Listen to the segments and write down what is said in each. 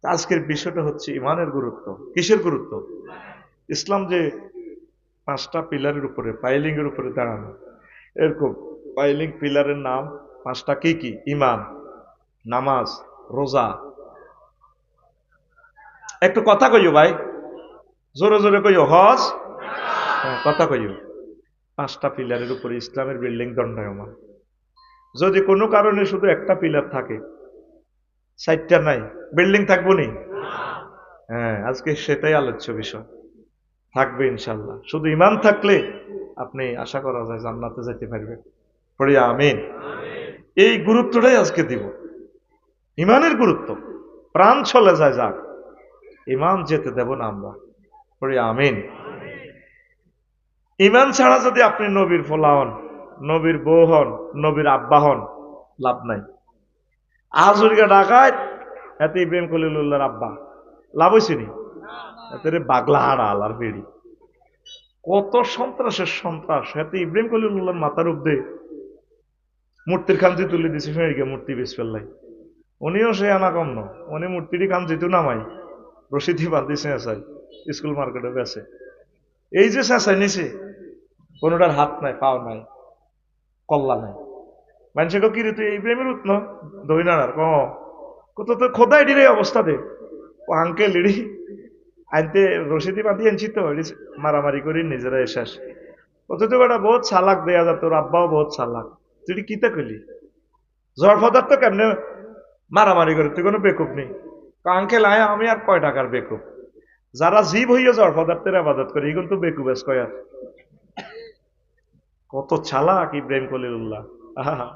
আজকের বিষয়টা হচ্ছে ইমানের গুরুত্ব। কিসের গুরুত্ব? ইসলাম যে 5টা পিলারের উপরে, পাইলিং এর উপরে দাঁড়ানো, এরকম পাইলিং পিলারের নাম 5টা কি কি? ইমান, নামাজ, রোজা। একটু কথা কইও ভাই, জোরে জোরে কইও। হজ, হ্যাঁ কথা কইও। 5টা পিলারের উপরে ইসলামের বিল্ডিং দণ্ডায়মান। যদি কোনো কারণে শুধু একটা পিলার থাকে, 4টা নাই, বিল্ডিং থাকবো নি? হ্যাঁ, আজকে সেটাই আলোচ্য বিষয়। থাকবে ইনশাল্লাহ। শুধু ইমান থাকলে আপনি আশা করা যায় জান্নাতে যেতে পারবেন। পড়ি আমিন। এই গুরুত্বটাই আজকে দিব, ইমানের গুরুত্ব। প্রাণ চলে যায় যাক, ইমান যেতে দেব না আমরা। পড়ি আমিন। ইমান ছাড়া যদি আপনি নবীর ফোলা হন, নবীর বউ হন, নবীর আব্বা হন, লাভ নাই। আজুরিকা ডাকায় এতে ইব্রাহিম খলিলুল্লাহর আব্বা, লাভ হয়েছে নি? এতে বাগলা হাড়া আলার বেড়ি, কত সন্ত্রাসের সন্ত্রাস। এতে ইব্রাহিম খলিলুল্লাহর মাথার উপদে মূর্তির খামচি তুলে দিছে, ফেরিকে মূর্তি বেশ ফেললাই। উনিও সে আনা কম ন, উনি মূর্তিটি খামচিতেও নামাই রশিদি বাঁধি চেঁচাই স্কুল মার্কেটে বেছে। এই যে চেঁচাই নিছে, কোনোটার হাত নাই, পাও নাই, কল্লা নাই। মানুষে কি রে তুই ইব্রাহিমের উৎন দইনার কত তো খোদাই ডিরে অবস্থা দে। ও আঙ্কেল ইডি আনতে রশিদি বাঁধি আনছি তো মারামারি করি নিজেরা শেষ। অত তো বেটা বহুত চালাক দেয়া যা, তোর আব্বাও বহুত চালাক। তুই কিতা কইলি জ্বর পদার্থ কেমনে মারামারি করে? তুই কোনো বেকুব নেই। আঙ্কেল আয় আমি আর কয় টাকার বেকুব? যারা জীব হইয়া জ্বর পদার্থের আবাদত করে এগুলো তো বেকুব এস কয় আর। কত চালাক ইব্রাহিম খলিলুল্লাহ। আহা,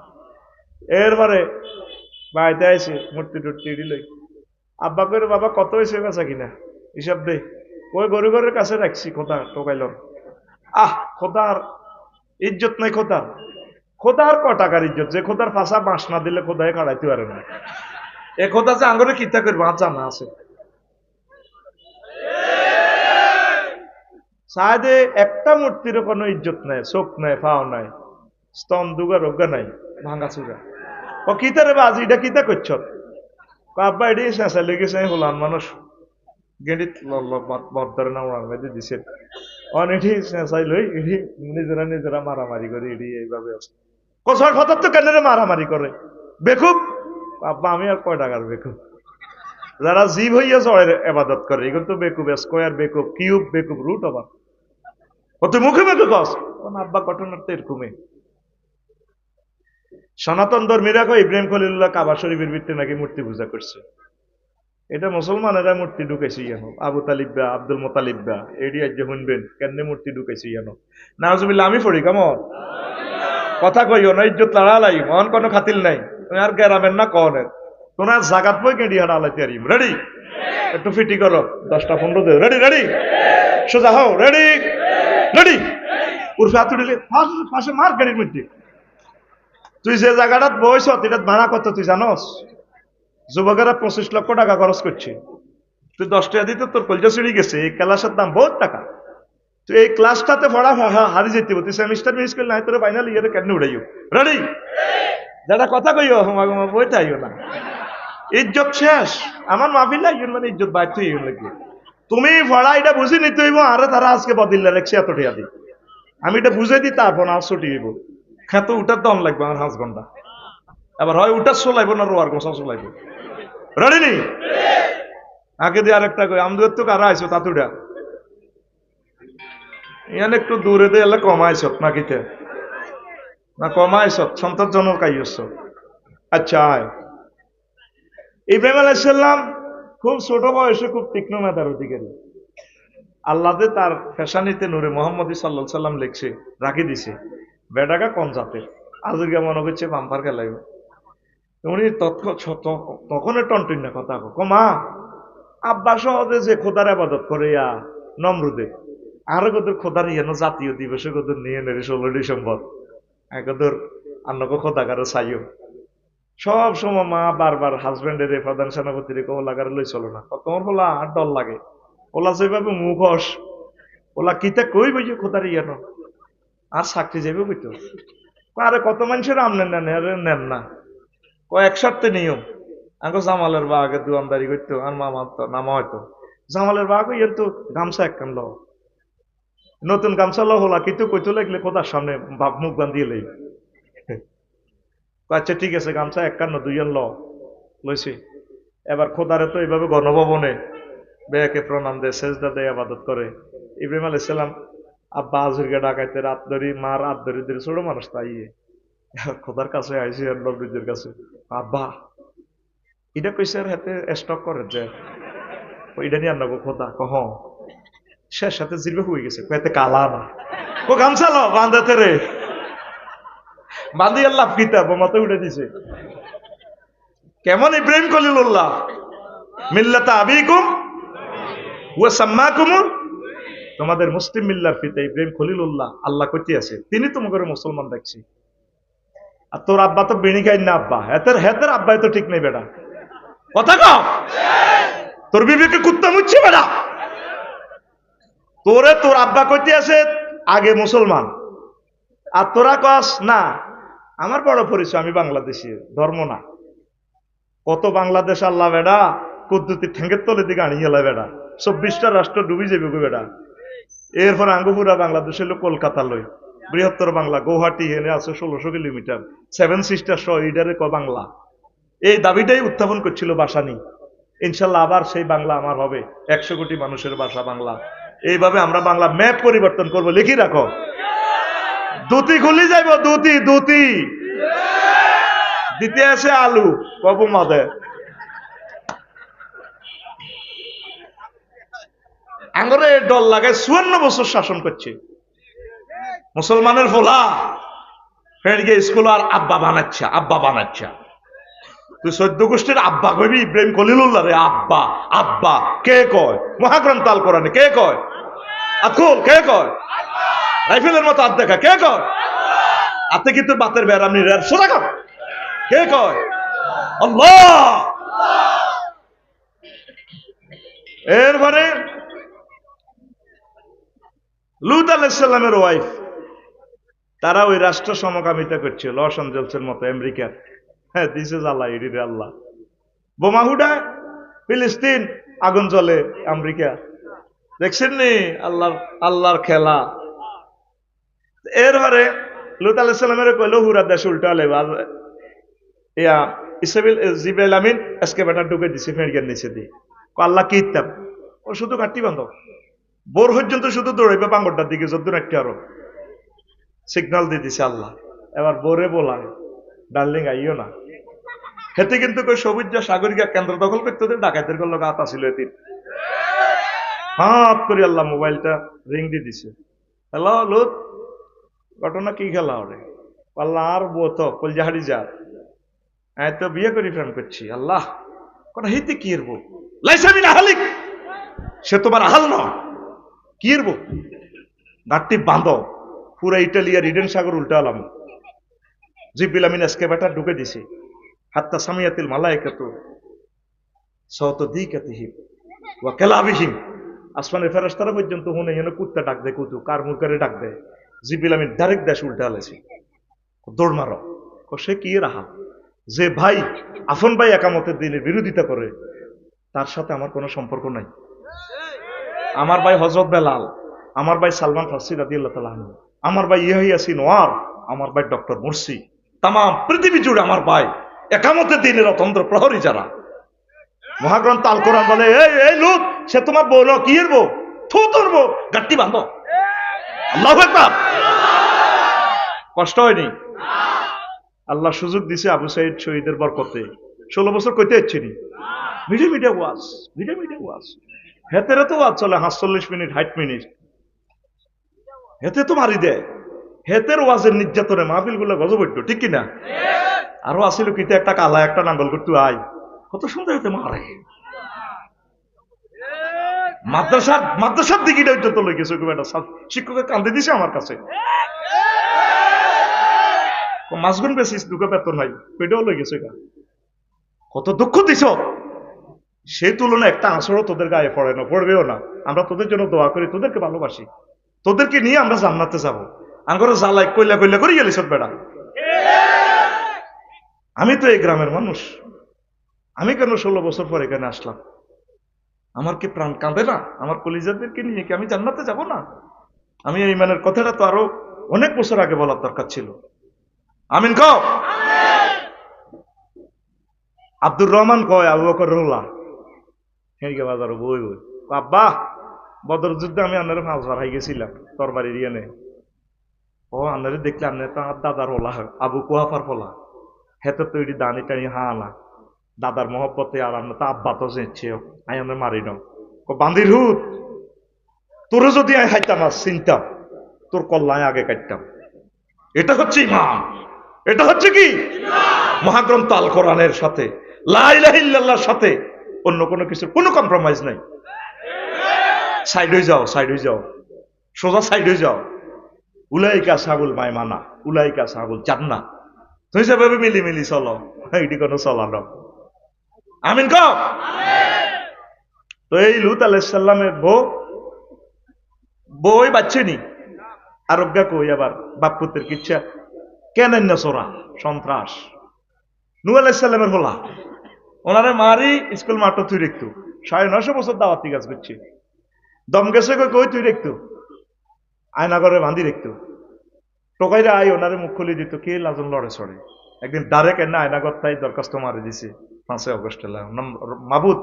এরপরে বাড়িতে আইসে মূর্তি টুর্তি দিলই। আব্বা করে বাবা কত হয়েছে বেচা কিনা হিসাব দে। ওই গরু ঘরের কাছে রাখছি, খোদা টোকাইল। খোদার ইজ্জত নাই খোদার। খোদার ক টাকার ইজ্জত যে খোদার ফাঁসা বাঁশ না দিলে খোদায় খাড়াইতে পারে না। এ খোদা যে আঙ্গরে কিতা করবো আর জানা আছে। সায়দে একটা মূর্তিরও কোনো ইজ্জত নাই, চোখ নাই, পাও নাই, স্তন দুগা রোগা নাই, ভাঙা চুরা। ও কিতা রে বাজি, এটা কিতা করছ? আব্বা এটি শেষা লেগেছে হলান মানুষ গেঁড়িত বর্দারে না ওড়ার মধ্যে দিছে। অনেটি চেঁচাই লই এটি নিজেরা নিজেরা মারামারি করে, এটি এইভাবে আছে। কসর ফতার তো কেন মারামারি করে বেকুব? আব্বা আমি আর কয় টাকার বেকুব? যারা জীব হইয়া জয়ের এবাদত করে এগুলো তো বেকুব, স্কোয়ার বেকুব, কিউব বেকুব, রুট আবার। ও তুই মুখে মুখে কস আব্বা ঘটনার তো এরকমই। সনাতন ধর্মীরা কয় ইব্রাহিম খলিলুল্লাহ কাবা শরীফের ভিতরে নাকি মূর্তি পূজা করছে। এটা মুসলমানেরা মূর্তি ঢুকাইছে জানো, আবু তালিব্বা, আব্দুল মোতালিব্বা, এডি আজ শুনবেন কেন মূর্তি ঢুকাইছে জানো। নাউজুবিল্লাহ, আমি পড়ি কেমন কথা কইও না, ইজ্জত লড়ালাই মন কোনো খাতিল নাই। তুমি আর গেরামের না কনের তোমার জাগাত বই কেঁড়ি হাড়া আলাইতে আরিম। রেডি? একটু ফিটি করো, 10টা 15 দে। রেডি রেডি সোজা হও। রেডি রেডি উর্ফে হাত উঠিলে পাশে মার গাড়ির মধ্যে। তুই যে জায়গাটা বইছ এটা ভাড়া কত তুই জানস? যুবকেরা 25 লক্ষ টাকা খরচ করছে। তুই 10 টাকা দিতে তোর কলজা ছিঁড়ে গেছে। এই ক্লাসের দাম বহুত টাকা। তুই এই ক্লাসটাতে পড়া হারি যেতে তুই সেমিস্টার মিস করলে নাই তোর ফাইনাল ইয়ারে কেন উড়াইও। রেডি? যারা কথা কইও বইতে আইও না, ইজ্জত শেষ। আমার মাহফিল লাগিও মানে ইজ্জত বাইর তুই লাগে। তুমি পড়া এটা বুঝি নিতে হইব, আরে তারা আজকে বদিল্লা রেখছি এত টিয়া দি। আমি এটা বুঝে দিই তারপর আর ছুটি হইব। খেতো উঠার দম লাগবে আমার 5 ঘন্টা। এবার হয় উঠার চলাইব না রোয়ার গোসা চলাইব। রেডি নি? আগে দিয়ে আরেকটা কই, আমাদের তো কারা আইসো তাতুটা ইয়ান একটু দূরে দিয়ে এলে কমাইছ না কিতে না কমাইছ সন্তোষজনক আইস। আচ্ছা আয়। ইব্রাহিম আলাইসাল্লাম খুব ছোট বয়সে খুব তীক্ষ্ণ মেধার অধিকারী। আল্লাহতে তার ফেশানিতে নূরে মোহাম্মদ সাল্লাল্লাহু সাল্লাম লিখছে রাখি দিছে বেটাকা কোন জাতের। আজকে মনে করছে বাম্পার খেলাইব। উনি তখন টন্টিন না কথা কমা আব্বা সহজে যে খোদার আবাদত করে নমরুদে আরো কত খোদার ইয়ানো জাতীয় দিবসে কত নিয়ে নেবে 16 ডিসেম্বর একদর আন্নক খোদাগারে চাইও। সব সময় মা বারবার হাজবেন্ডের প্রধান সেনাপতির ওলাগারে লই চলো না, তোমার ওলা আর ডর লাগে। ওলা যেভাবে মুখস ওলা কিতা কই বই খোদার ইয়ানো আর চাকরি যাবে বইতো। আরে কত মানুষের আমনেন নেন না, কয়েক শর্তে নিয়ম আঙ্গো জামালের বাগে দোয়ানদারি করতো আর মামা তো নামা হয়তো জামালের বাগ ইয়ের তো গামছা একখান ল নতুন গামছা ল হলা কিন্তু কইতো লাগলে কোথার সামনে বাপ মুখ বান্ধিয়ে লই আচ্ছা ঠিক আছে গামছা একখান দুইজন ল লইছি এবার খোদারে তো এইভাবে গণভবনে বেয়াকে প্রণাম দেয় সেজদা দেয় আবাদত করে ইব্রাহিম আলাইহিস সালাম আব্বা আজুরকে ডাকাইতে রাত ধরি মার রাত ধরি ধরে ছোট মানুষ তাই খোদার কাছে আইসি নবীদের কাছে আব্বা এটা কইছে আর হাতে স্টক করে যে এটা নিয়ে আনবো খোদা কহ শেষ সাথে জিরবে হয়ে গেছে কয়েতে কালা না ও গামছা লো বান্ধাতে রে বান্ধি আল্লাহ কিতাব বোমাতে উঠে দিছে কেমন ইব্রাহিম খলিলুল্লাহ মিল্লাতা আবিকুম ওয়া সাম্মাকুম তোমাদের মুসলিম মিল্লার পিতা ইব্রাহিম খলিলুল্লাহ আল্লাহ কইতে আছে তিনি তোমাকে মুসলমান দেখছি আর তোর আব্বা তো বিড়ি খাই না আব্বা হেতের আব্বাই তো ঠিক নেই বেটা কথা কও তোর বিবিকে কুত্তা মুচ্ছে বেটা তোরে তোর আব্বা কইতে আছে আগে মুসলমান আর তোরা কস না আমার বড় পরিচয় আমি বাংলাদেশি ধর্ম না কত বাংলাদেশ আল্লাহ বেড়া কুদ্দুতি ঠেঙ্গের তলে দিকে আনিয়ে গেল বেড়া 24টা রাষ্ট্র ডুবি যাবে গো বেড়া এরপর আঙ্গুপুরা বাংলাদেশ হলো কলকাতা লই বৃহত্তর বাংলা গৌহাটি হেনে আছে 1600 কিলোমিটার 7 সিস্টার সহ ইডারে ক বাংলা এই দাবিটাই উত্থাপন করছিল বাসানি ইনশাল্লাহ আবার সেই বাংলা আমার হবে 100 কোটি মানুষের ভাষা বাংলা এইভাবে আমরা বাংলা ম্যাপ পরিবর্তন করব লিখি রাখো দুতি খুলি যাইব দুতি দুতি দিতে আছে আলু কব মাদে আঙ্গরে ডল লাগায় 54 বছর শাসন করছে মুসলমানের ফোলা ফের গিয়ে স্কুল আর আব্বা বানাচ্ছা তুই 14 গোষ্ঠীর আব্বা কইবি ইব্রাহিম খলিলুল্লাহ রে আব্বা আব্বা কে কয় মহাগ্রন্থ আল কোরআনে কে কয় আকুল কে কয় রাইফেলের মতো হাত দেখা কে কয় আতে কিন্তু বাতের বেরামনি রে সোজা কর কে কয় আল্লাহ এরপরে লূত আলাইহিস সালামের ওয়াইফ তারা ওই রাষ্ট্র সমকামিতা করছে লস অ্যাঞ্জেলসের মতো আমেরিকা হ্যাঁ this is Allah it is Allah বোমা হুডায় ফিলিস্তিন আগুন জ্বলে আমেরিকা দেখছেন নি আল্লাহর খেলা এরপরে লূত আলাইহিস সালামের কইলো হুরা দেশ উল্টা লেবা ইয়া জিবরাইল আমিন এসকেভেটর ঢুকে দিছে ফেরগের নিচে দিয়ে আল্লাহ কি ইত্তাব ও শুধু কাটি বান্ধ বোর পর্যন্ত শুধু দৌড়াইবে বাঙ্গরটার দিকে যদ্দুর একটি আরো সিগন্যাল দিয়ে দিছে আল্লাহ এবার বোরে বলায় ডার্লিং আইও না হেতে কিন্তু কই সবুজ সাগরিকা কেন্দ্র দখল করতে ডাকাতের লোক আতা ছিল এতির হাত করে আল্লাহ মোবাইলটা রিং দিয়ে দিছে হ্যালো লুত ঘটনা কি খেলা ওরে আল্লাহ আর বোত কলজাহারি যা আমি তো বিয়ে করি ফ্রেন্ড করছি আল্লাহ কথা হিতে কি এরবো লাইসামিন আহালিক সে তোমার আহাল নয় কি এরবো গাঁটটি বাঁধো পুরা ইটালি আর ইডেন সাগর উল্টা আলাম জিব্রিল আমিন এসকেভেটর ঢুকে দিছে হাত্তা সামিয়াতিল মালায়েকাতু সাওতা দিকাতিহিম ওয়া কালাবিহিম আসমানের ফেরেশতারা পর্যন্ত হুনে যেন কুত্তা ডাক দেয় কুতু কার মুরকারে ডাক দেয় জিব্রিল আমিন ডাইরেক্ট দেশ উল্টা আলাইছে দৌড় মারো সে কি রাহা যে ভাই আফন ভাই একামতের দিনের বিরোধিতা করে তার সাথে আমার কোনো সম্পর্ক নাই আমার ভাই হযরত বেলাল আমার ভাই সালমান ফারসি রাদিয়াল্লাহু তাআলা আনহু আমার ভাই ইয়াহিয়া সিনওয়ার আমার ভাই ডক্টর মুরসি তাম পৃথিবী জুড়ে আমার ভাই একামতের দিনের অতন্ত্র প্রহরী যারা মহাগ্রন্থ আল কোরআন বলে এই লূত সে তোমার বউ না কি এর বউ থু তোর বউ গাঁটটি বাঁধো আল্লাহু আকবার কষ্ট হয়নি আল্লাহ সুযোগ দিছে আবু সাইদ শহীদের বরকতে 16 বছর কইতে ইচ্ছেনি মিডিয়া ওয়াজ হেতেরে তো ওয়াজ চলে 45 মিনিট 60 মিনিট হেতে তো মারি দেয় হেতের ওয়াজের নির্যাতনে মাহফিল গুলো গজবৈদ্য ঠিক কিনা আরো আসিল কিতে একটা কালা একটা নাঙ্গল করতে আয় কত সুন্দর হতে মারে মাদ্রাসার দিকে তো লই গেছে শিক্ষকের কান্দে দিছে আমার কাছে মাসগুন বেশি দুঃখ বেতন নাই পেটেও লই গেছে কত দুঃখ দিছ সেই তুলনায় একটা আসরও তোদের গায়ে পড়ে না পড়বেও না আমরা তোদের জন্য দোয়া করি তোদেরকে ভালোবাসি তোদেরকে নিয়ে আমরা জান্নাতে যাবো আঙ্গরে জ্বালাই কইলা করে গেলি সব বেড়া আমি তো এই গ্রামের মানুষ আমি কেন 16 বছর পর এখানে আসলাম? আমার কি প্রাণ কাঁদে না? আমার কলিজাদেরকে নিয়ে কি আমি জান্নাতে যাব না? আমি এই ইমানের কথাটা তো আরো অনেক বছর আগে বলার দরকার ছিল। আমিন কও। আব্দুর রহমান কয় আবু বকর রহুল্লাহ হেঁকে বাজার বই বই আব্বা, বদর যুদ্ধে আমি আন্নারে 5 বার হাই গেছিলাম তরবারি দিয়ে নে। ও আন্নারে দেখলে আন্নে তো আমার দাদার ওলা আবু কুহাফার ফলা হেতে তো এটি দানি টানি হা না দাদার মহব্বতে আর আন্না তো আব্বা তো চেয়েছে আই আন্না মারি নাও বান্দির হুত, তোরে যদি আমি হাইতাম না চিনতাম তোর কল্যাণ আগে কাটতাম। এটা হচ্ছে ইমান। এটা হচ্ছে কি মহাগ্রন্থ আল কোরআনের সাথে লা ইলাহা ইল্লাল্লাহর সাথে অন্য কোনো কিছুর কোনো কম্প্রোমাইজ নাই। সাইড হয়ে যাও, সাইড হয়ে যাও, সোজা সাইড হয়ে যাও। উলাইকা সাবুল মায়মানা, উলাইকা সাবুল জান্নাত। তুমি যেভাবে মিলিমিলি চলো, এটি কোনো চলানো। আমিন কও। তো এই লুত আলাইহিস সালামের বই বাচ্চেনি আরোগ্যা কই আবার বাপপুতের কিচ্ছা কেন না সোরা সন্ত্রাস। নূহ আলাইহিস সালামের হলা ওনারে মারি স্কুল মাঠও তুই রেখতো 950 বছর দাওয়াতি কাজ করছি। দম গেছে কই তুই রেখতো আয়না করে বাঁধি রেখতো টোকাইরা আই ওনারে মুখ খুলে দিত কে লাজন লড়ে চড়ে। একদিন ডাইরেক্ট এনে আয়নাগর তাই দরখাস্ত মারি দিছে 5 আগস্ট মাবুদ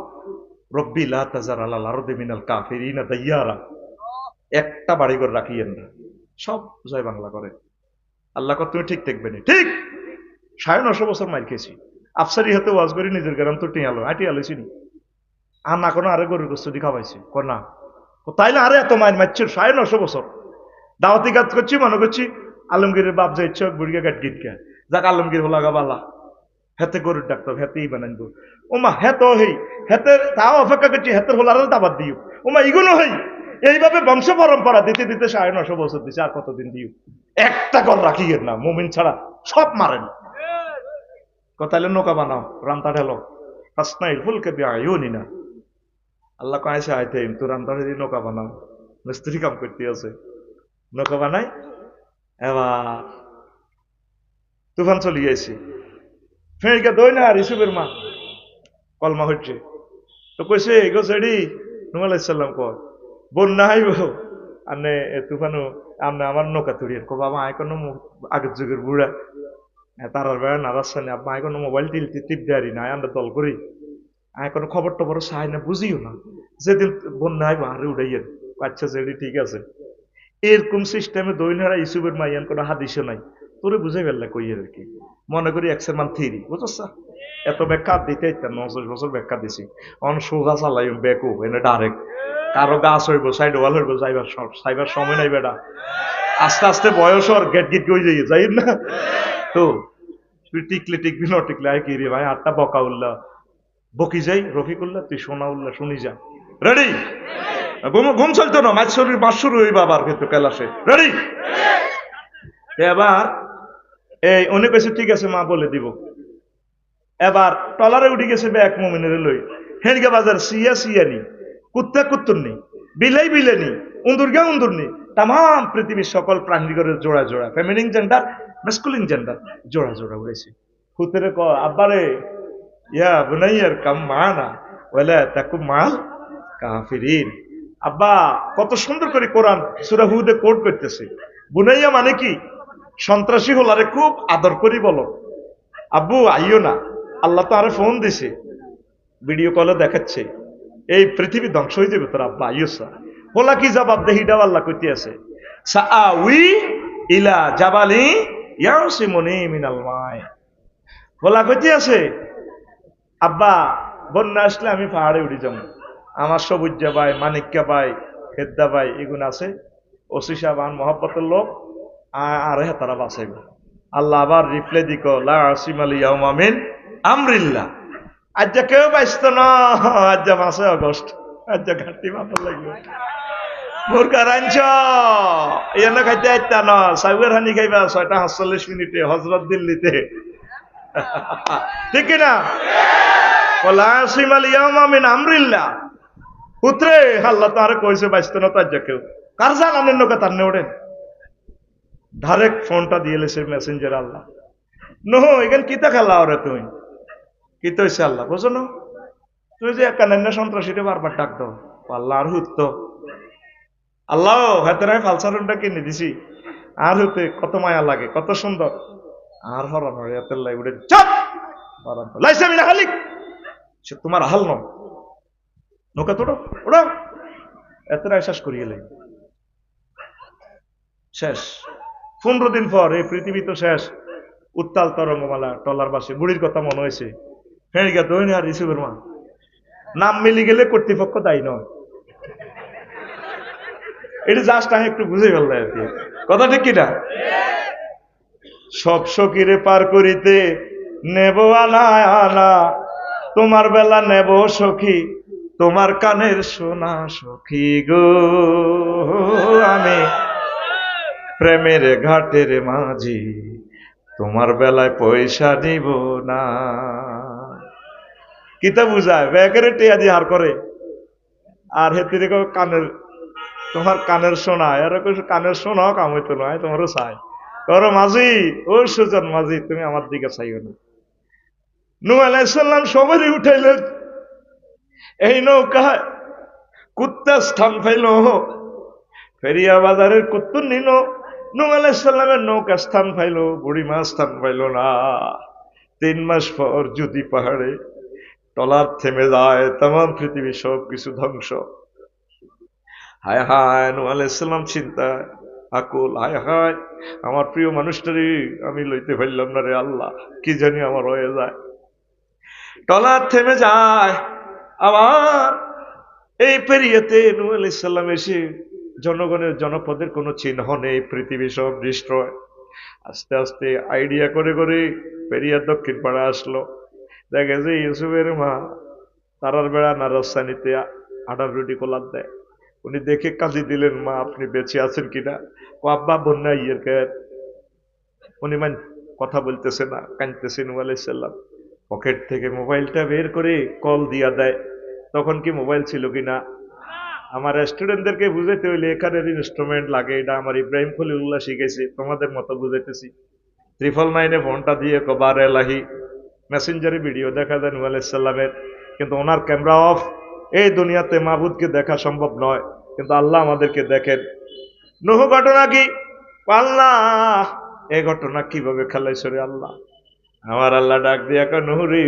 রব্বি লা তাজার আলাল আরদি মিনাল কাফিরিনা দাইয়ারা, একটা বাড়িঘর রাখিয়েন না। সব জয় বাংলা করে আল্লাহ কর তুমি ঠিক দেখবে না। ঠিক 950 বছর মার খেয়েছি। আফসারি হাতে ওয়াজ করি নিজের গ্রাম তো টিয়ালো আটিয়ালেছি নি আর না কোনো আরে গরুর গোস্ত দিয়ে খাওয়াইছি না তাইলে আরে এত মায়ের মারছে 950 বছর দাওয়াতি কাজ করছি মনে করছি আলমগীরের বাপ যাইছ বুড়িয়া গাট গিট গে যাক আলমগীর হলাগা বালা হেতে গরুর ডাক্তার হেতেই বানাইব ওমা হেত হই হেতে তাও অপেক্ষা করছি হেতের হলার দাবাত দিও ওমা ইগুনো হই এইভাবে বংশ পরম্পরা দিতে দিতে 950 বছর দিছে আর কতদিন দিও একটা কর রাখিয়েন না মুমিন ছাড়া সব মারেন। কথাইলে নৌকা বানাও রান্তা ঢেলো হাসনাইল ফুলকে বিআইউনি না আল্লাহ কয়েছে আইতে তো রান্তা ঢেলে নৌকা বানাও মিস্ত্রি কাম করতে আছে নৌকা বানাই। এবার তুফান চলে গেছে ফেঁকে দই না আর ইসুফের মা কলমা হচ্ছে তো কইছে গো সেডি নূহ আলাইহিস সালাম কয় বন্যা আইব আনে তুফানু আমনে আমার নৌকা তুড়িয়ে কো বাবা আয় কোনো আগের যুগের বুড়া তারার বেড়া নারাসানি আব্বা আয় কোনো মোবাইল টিপ দেয়ারি না আমরা দল করি আয় কোনো খবর টবর চাই না বুঝিও না যেদিন বন্যা আইব আরে উড়াইয়েন। আচ্ছা সেডি ঠিক আছে। এরকম সিস্টেমে দৈনারা ইসুফের মাইয়ান কোনো হাদিসও নাই তোরে বুঝাই ফেললা কইয়ের আর কি মনে করি এক্সের মান থিরি বুঝছ এত ব্যাখ্যা দিতে 9 বছর ব্যাখ্যা দিছি অন সোজা চালাই বেকু এনে ডাইরেক্ট কারো গাছ হইব সাইড ওয়াল হইব যাইবার সময় নাই বেটা আস্তে আস্তে বয়স আর গেট গেট হয়ে যাই না তো তুই টিকলে টিকবি না টিকলে আয় কি রে ভাই 8টা বকা উল্লা বকি যাই রফিকুল্লাহ তুই সোনা উল্লাহ শুনি যা রেডি ঘুম চলতো না মাছ শরীর মাছ শুরু হইবা আবার কিন্তু কেলাসে রেডি। এবার এই উনি কইছে ঠিক আছে মা বলে দিব। এবার টলারে উঠে গেছে এক মুমিনের লই হেনকে বাজার সিয়া নি কুত্তা কুত্তুর নি বিলাই বিলেনি উন্দুরগা উন্দুর নি তাম পৃথিবীর সকল প্রাণীগরের জোড়া জোড়া ফেমিনিন জেন্ডার মেসকুলিন জেন্ডার জোড়া জোড়া উড়েছে। হুতেরে ক আব্বারে ইয়া বুনাইয়ার কাম মানা ওয়ালা তাকুম মাল কাফিরিন। আব্বা কত সুন্দর করে কোরআন সূরা হুদে কোট করতেছে বুনাইয়া মানে কি সন্ত্রাসী হলারে খুব আদর করি বলো আব্বু আইও না আল্লাহ তো আরো ফোন দিছে ভিডিও কলে দেখাচ্ছে এই পৃথিবী ধ্বংস হয়ে যাবে তোর আব্বা আইসা বলা কি জবাব দেহিটাও আল্লাহ কইতে আছে সাআউই ইলা জাবালি ইয়াসিমুনি মিনাল মাই বলা কইতে আছে আব্বা বন্যা আসলে আমি পাহাড়ে উঠে যাবো আমার সবুজ্জা ভাই মানিক্কা ভাই হেদ্দা ভাই এগুন আছে ওসি সাহেব মহব্বতের লোক আর তারা বাঁচাইব। আল্লাহ আবার রিপ্লাই দিক লা আসিম আল ইয়াউমা মিন আমরিল্লাহ আজ কেউ বাঁচত না আজ 5 আগস্ট আজ ঘাটি মাথা লাগবে মুরগা রাঞ্চ এনে খাইতে আইতা না সাইবের হানি খাইবা 6:47 হজরত দিল্লিতে ঠিক কিনা লা আসিম আল ইয়াউমা মিন আমরিল্লাহ পুত্রে আল্লাহ তো আরে কইছে বাঁচত না তো আজ কেউ কার জানানের নৌকা তার নে ওঠেন ডাইরেক্ট ফোনটা দিয়ে লেছে মেসেঞ্জার আল্লাহ নো এখানে কিতা খেলা ওরে তুই কি তো হয়েছে আল্লাহ বোঝো না? তুই যে কানান্না সন্ত্রাসীটা বারবার ডাক দাও, আল্লাহ আর হুত আল্লাহ হাতের ফালসারুনটা কিনে দিছি, আর হতে কত মায়া লাগে, কত সুন্দর, আর হরান হাতের লাই উঠে চাপ লাইসামি না খালিক, সে তোমার হাল ন নৌকা তোড়ো ওড়ো, এত শেষ করিয়ে লাই শেষ। 15 দিন পর এই পৃথিবী তো শেষ। উত্তাল তরঙ্গমালা টলার বাসে বুড়ির কথা মনে হয়েছে, ফের গা দৈন আর ইসুবের মা নাম মিলি গেলে কর্তৃপক্ষ দায়ী নয়। এটা জাস্ট আমি একটু বুঝে ফেললাম আর কি, কথা ঠিক কিনা? সব সকিরে পার করিতে নেব আনা আনা, তোমার বেলা নেব সখী তোমার কানের সোনা সখী গো, আমি প্রেমের ঘাটের মাঝি তোমার বেলায় পয়সা দিব না। কিতা বুঝায় ব্যাগের টিয়া দিয়ে হার করে, আর হেতে দেখো কানের তোমার কানের সোনা, এরকম কানের সোনাও কাম হইতো নয়, তোমারও চাই করো মাঝি, ও সুজন মাঝি তুমি আমার দিকে চাইও না। নূহ আলাইহিস সালাম সবারই উঠাইলেন, এই নৌকায় কুত্তা স্থান পাইল, ফেরিয়া বাজারের কুত্তুর নিল, নূহ আলাইহিস সালামের নৌকা স্থান পাইল, বুড়িমা স্থান পাইল না। 3 মাস পর যদি পাহাড়ে টলার থেমে যায়, তাম পৃথিবী সব কিছু ধ্বংস। হায় হায় নূহ আলাইহিস সালাম চিন্তায় আকুল, হায় হায় আমার প্রিয় মানুষটারে আমি লইতে পারলাম না রে আল্লাহ, কি জানি আমার হয়ে যায়। টলার থেমে যায়, আবার এই পেরিয়েতে নূহ আলাইহিস সালাম এসে জনগণের জনপদের কোনো চিহ্ন নেই, পৃথিবী সব ডিস্ট্রয়। আস্তে আস্তে আইডিয়া করে করে পেরিয়া দক্ষিণ পাড়া আসলো, দেখে যে ইউসুফের মা তারার বেড়া নারাস্তানিতে আটার রুটি কোলার দেয়। উনি দেখে কাঁদি দিলেন, মা আপনি বেঁচে আছেন কিনা? ও আব্বা বন্যা ইয়ের কেন। উনি কথা বলতেছে না, কাঁদতেছে। নূহ আলাইহিস সালাম পকেট থেকে মোবাইলটা বের করে কল দিয়া দেয়। তখন কি মোবাইল ছিল কিনা? আমার স্টুডেন্টদেরকে বুঝাইতে হইলে এখানের ইনস্ট্রুমেন্ট লাগে, এটা আমার ইব্রাহিম খলিলুল্লাহ শিখেছে, তোমাদের মতো বুঝাইতেছি। 999 ফোনটা দিয়ে কবার এলাহি মেসেঞ্জারে ভিডিও দেখা যায় নূহ আলাইহিস সালামের, কিন্তু ওনার ক্যামেরা অফ। এই দুনিয়াতে মাবুদকে দেখা সম্ভব নয়, কিন্তু আল্লাহ আমাদেরকে দেখেন। নূহ ঘটনা কি? আল্লাহ এই ঘটনা কিভাবে খেলাইছো রে আল্লাহ? আমার আল্লাহ ডাক দিয়া কয়, নূহ রে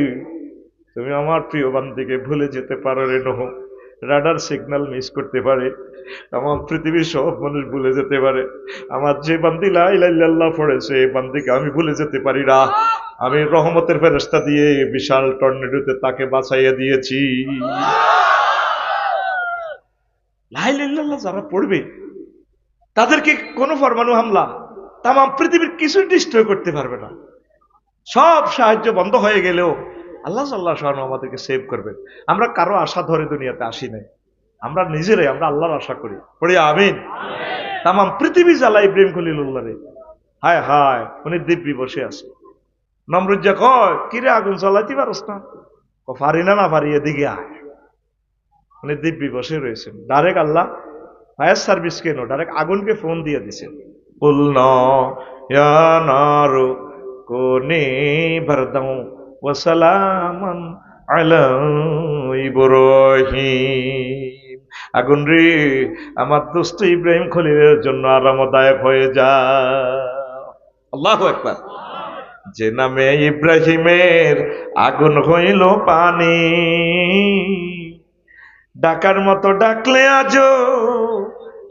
তুমি আমার প্রিয় বান্দিকে ভুলে যেতে পারো রে নূহ, রাডার সিগন্যাল মিস করতে পারে, আমার পৃথিবীর সব মানুষ ভুলে যেতে পারে, আমার যে বান্দি লা ইলাহা ইল্লাল্লাহ পড়েছে এই বান্দিকে আমি ভুলে যেতে পারি না। আমি রহমতের ফেরেশতা দিয়ে বিশাল টর্নেডোতে তাকে বাঁচাইয়া দিয়েছি। লা ইলাহা ইল্লাল্লাহ যারা পড়বে তাদেরকে কোনো পরমাণু হামলা তাম পৃথিবীর কিছু ডিস্ট্রয় করতে পারবে না। সব সাহায্য বন্ধ হয়ে গেলেও আল্লাহ সাল্লাহ আমাদেরকে সেভ করবেন। আমরা কারো আশা ধরে দুনিয়াতে আসি নাই, আমরা নিজেরাই আমরা আল্লাহর আশা করি, পড়ি আমিন। তাম পৃথিবী জ্বালা ইব্রাহিম খলিলুল্লাহ রে, হায় হায় উনি দিব্যি বসে আছে। নমরুজ্জা কয়, কিরে আগুন জ্বালাইতে পারস না? পারি না, না পারি, এদিকে আয়। উনি দিব্যি বসে রয়েছেন। ডাইরেক্ট আল্লাহ ফায়ার সার্ভিস কেন ডাইরেক্ট আগুনকে ফোন দিয়ে দিছেন, কুলনা ইয়া নারু কুনি বারদাও ওয়া সালামান আলা ইব্রাহিম। আগুন রে আমার দোস্ত ইব্রাহিম খলিলের জন্য আরামদায়ক হয়ে যা। আল্লাহু আকবার। যে নামে ইব্রাহিমের আগুন হইল পানি, ডাকার মতো ডাকলে আজো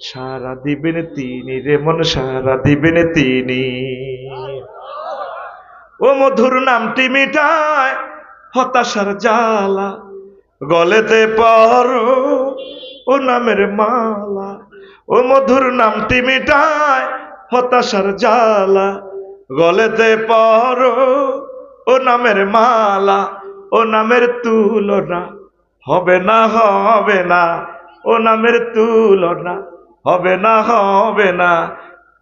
সারা দিবেন তিনি রে মন, সারা দিবেন তিনি। ও মধুর নামটি মিটায় হতাশার জ্বালা, গলেতে পরো ও নামের মালা। ও মধুর নামটি মিটায় হতাশার জ্বালা, গলেতে পরো ও নামের মালা। ও নামের তুলনা হবে না, হবে না, ও নামের তুলনা হবে না, হবে না,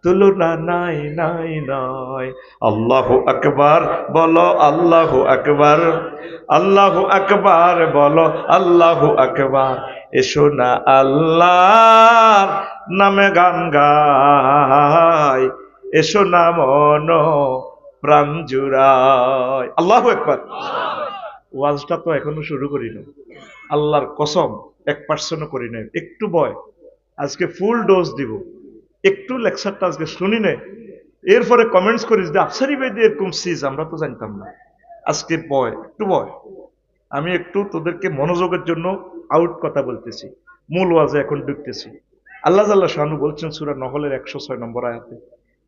তুলনা নাই নাই নাই। আল্লাহু আকবার বলো, আল্লাহু আকবার, আল্লাহু আকবার বলো, আল্লাহু আকবার। এসো না আল্লাহর নামে গান গাই, এসো না মন প্রাণ জুড়াই। আল্লাহু আকবার। ওয়াজটা তো এখনো শুরু করি না, আল্লাহর কসম 1% করি নাই, একটু ভয়। আজকে ফুল ডোজ দিব, একটু লেকচারটা আজকে শুনি নে, এরপরে কমেন্টস করিস যে আফসারি ভাই দিয়ে এরকম সিজ আমরা তো জানতাম না। আজকে ভয়, একটু ভয়। আমি একটু তোদেরকে মনোযোগের জন্য আউট কথা বলতেছি, মূল ওয়াজে এখন ঢুকতেছি। আল্লাহ জাল্লাহ শানু বলছেন সূরা নহলের 106 নম্বর আয়াতে,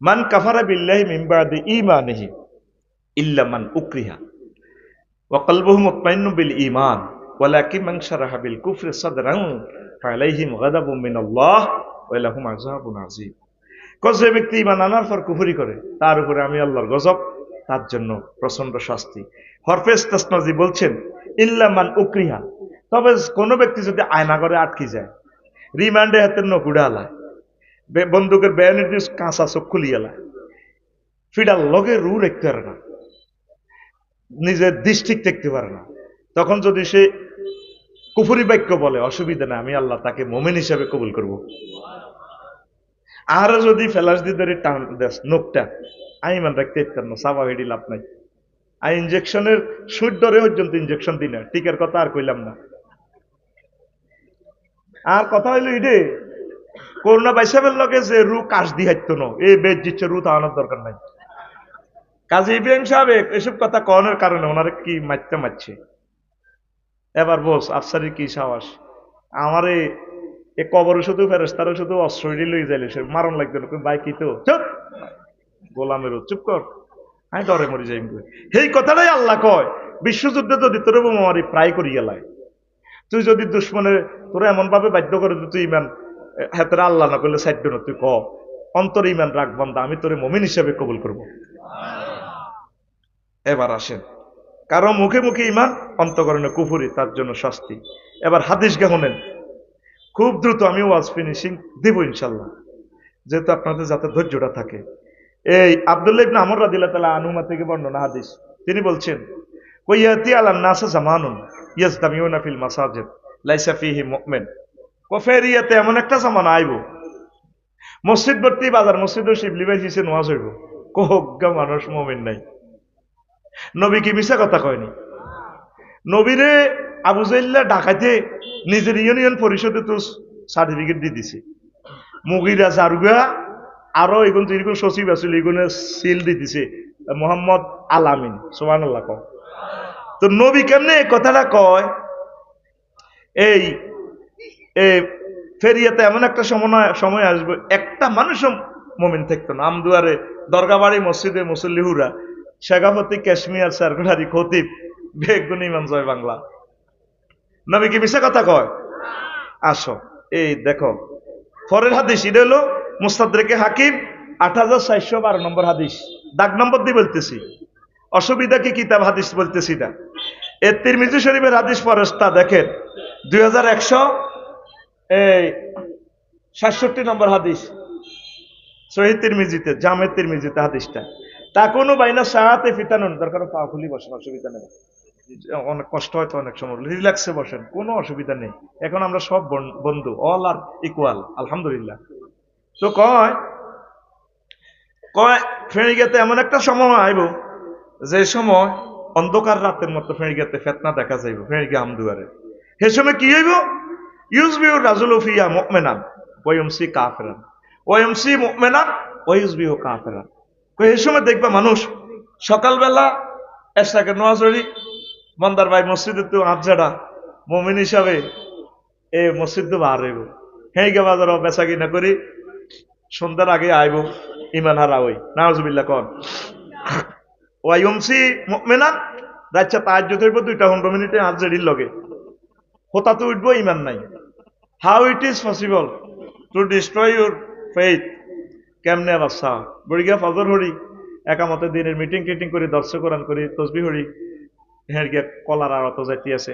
মান কাফারা বিল্লাহি মিন বাদি ঈমানিহি ইল্লা মান উকরিহা ওয়া কলবুহু মুতমাইন্নুন বিল ঈমান ওয়ালাকিন মান শারাহা বিল কুফরি সাদরান ফালাইহিম গাদাবুম মিনাল্লাহ ওয়া লাহুম আযাবুন আযীম। যে ব্যক্তি ঈমান আনার পর কুফরি করে তার উপরে আমি আল্লাহর গজব, তার জন্য প্রচন্ড শাস্তি। হরফেজ তাসনাজি বলছেন ইল্লা মান উকরিহা, তবে কোন ব্যক্তি যদি আয়নাঘরে আটকে যায়, রিমান্ডে হাতের নকুড়া আলায়, বন্দুকের বেয়ানের দিয়ে কাঁচা চোখ খুলিয়ে আলায়, ফিডার লগে রু রাখতে পারে না, নিজের দৃষ্টিক দেখতে পারে না, তখন যদি সে কুফরি বাক্য বলে অসুবিধা না, আমি আল্লাহ তাকে মুমিন হিসেবে কবুল করব। আর যদি ফেলাস দিয়ে ধরে টান দেশ নোকটা, আমি মান রাখতে ইচ্ছার না, সাবা হেডি লাভ নাই। আর ইঞ্জেকশনের সুদ ধরে পর্যন্ত ইঞ্জেকশন দিই না, টিকার কথা আর কইলাম না। আর কথা হইলো ইডে করোনা বাইসাবের লগে যে রু কাশ দি হাইতো না, এই বেদ দিচ্ছে রু তাহানোর দরকার নাই। কাজী ইব্রাহিম সাহেব এসব কথা কনের কারণে ওনারে কি মারতে মারছে। এবার বস আফসারি কি সাহস, আমারে এ কবর শুধু ফেরেশতারা শুধু অস্ত্র লই যাইলে সে মারণ লাগবে না, ভাই কি তো চুপ গোলামের চুপ কর, আমি ডরে মরি যাই। এই কথাটাই আল্লাহ কয়, বিশ্বযুদ্ধে যদি তোর বোমারি প্রায় করি গেলায়, তুই যদি দুশ্মনের তোরা এমন ভাবে বাধ্য করে তুই ইমান হাতের আল্লাহ না করলে সাইড না, তুই ক অন্তরে ইমান রাখ বান্দা, আমি তোরে মুমিন হিসেবে কবুল করব। এবার আসেন, কারো মুখে মুখে ইমান, অন্তকরণে কুফুরি, তার জন্য শাস্তি। এবার হাদিস গাহনেন খুব দ্রুত, আমি ওয়াজ ফিনিশিং দিব ইনশাল্লাহ, যেহেতু আপনাদের যাতে ধৈর্যটা থাকে। এই আব্দুল্লাহ ইবনে আমর রাদিয়াল্লাহু তাআলা আনহুমা থেকে বর্ণনা হাদিস, তিনি বলছেন কইয়াতি আলান নাস জামানুন ইয়াজতামিউনা ফিল মাসাজিদ লাইসা ফিহি মুমিন, কফেরিয়াতে এমন একটা জামানা আইব, মসজিদ ভর্তি বাজার, মসজিদও শিবলি ভাই হিসেবে নামাজ হইব, কোহজ্ঞা মানুষ মুমিন নাই। নবী কি মিছা কথা কয়নি? নবীরে আবু জাইল্লা ডাকাইতে নিজের ইউনিয়ন পরিষদে তো সার্টিফিকেট দিয়ে দিছে, মুগিরা জারুগা আরো এগুন যেরকম সচিব আছিল এগুলো সিল দিয়ে দিছে মোহাম্মদ আলামিন, সুবহানাল্লাহ কও। তো নবী কেমনে কথাটা কয়, এই ফেরিয়াতে এমন একটা সময় আসবে একটা মানুষও মুমিন থাকতো না। আমদুয়ারে দরগাবাড়ি মসজিদে মুসল্লিহুরা, শেখাফতি কাশ্মীর সারকুলারি খতিব বেগুন ইমাম জয় বাংলা, নবী কি মিশা কথা কয়? আসো এই দেখো পরের হাদিস, এটা হলো মুস্তাদরেকে হাকিম 8412 নম্বর হাদিস, দাগ নম্বর দিয়ে বলতেছি, অসুবিধা কি কিতাব হাদিস বলতেছি না। এর তিরমিজি শরীফের হাদিস ফরেস্তা দেখেন 2167 নম্বর হাদিস, সহিহ তিরমিজিতে, জামে তিরমিজিতে হাদিসটা। তা কোনো বাইনা সাহাতে ফিতানুন, দরকার পা খুলি বসেন, অসুবিধা নেই, অনেক কষ্ট হয়তো অনেক সময়, রিল্যাক্সে বসেন, কোনো অসুবিধা নেই। এখন আমরা সব বন্ধু, অল আর ইকুয়াল, আলহামদুলিল্লাহ। তো কয় ফেরিঘাতে এমন একটা সময় আইব যে সময় অন্ধকার রাতের মতো ফেরিঘাতে ফেতনা দেখা যাইব, ফেরিঘা আমদুয়ারে। সে সময় কি হইব? ইউজবিউ রাজুলু ফিয়া মুমিনান ওয়া ইউমসি কাফিরান ওয়া ইউমসি মুমিনান ওয়া ইউজবিউ কাফিরান। এই সময় দেখবা মানুষ সকালবেলা এশরাকে নামাজ পড়ি, মন্দার ভাই মসজিদে তো আবজাডা মুমিন হিসাবে এ মসজিদ তো বার হইব, হেঁকে বাজার বেচা কিনা করি, সন্ধ্যার আগে আইব ইমান হারা হই, নাউজুবিল্লাহ কন। ওয়াইমসি মুমিনান, রাচ্চা তাহাজ্জুদ হইব 2-15 মিনিটে আবজাডির লগে, হতাতে উঠবো ইমান নাই। How it is possible to destroy your faith? কেমনে বাচ্চা বড়িয়া ফজর হরি, একামতে দিনের মিটিং টিটিং করি, দর্শক কোরআন করি, তসবি হরি, হ্যাঁ গিয়া কলার আর অত যাইতে আছে,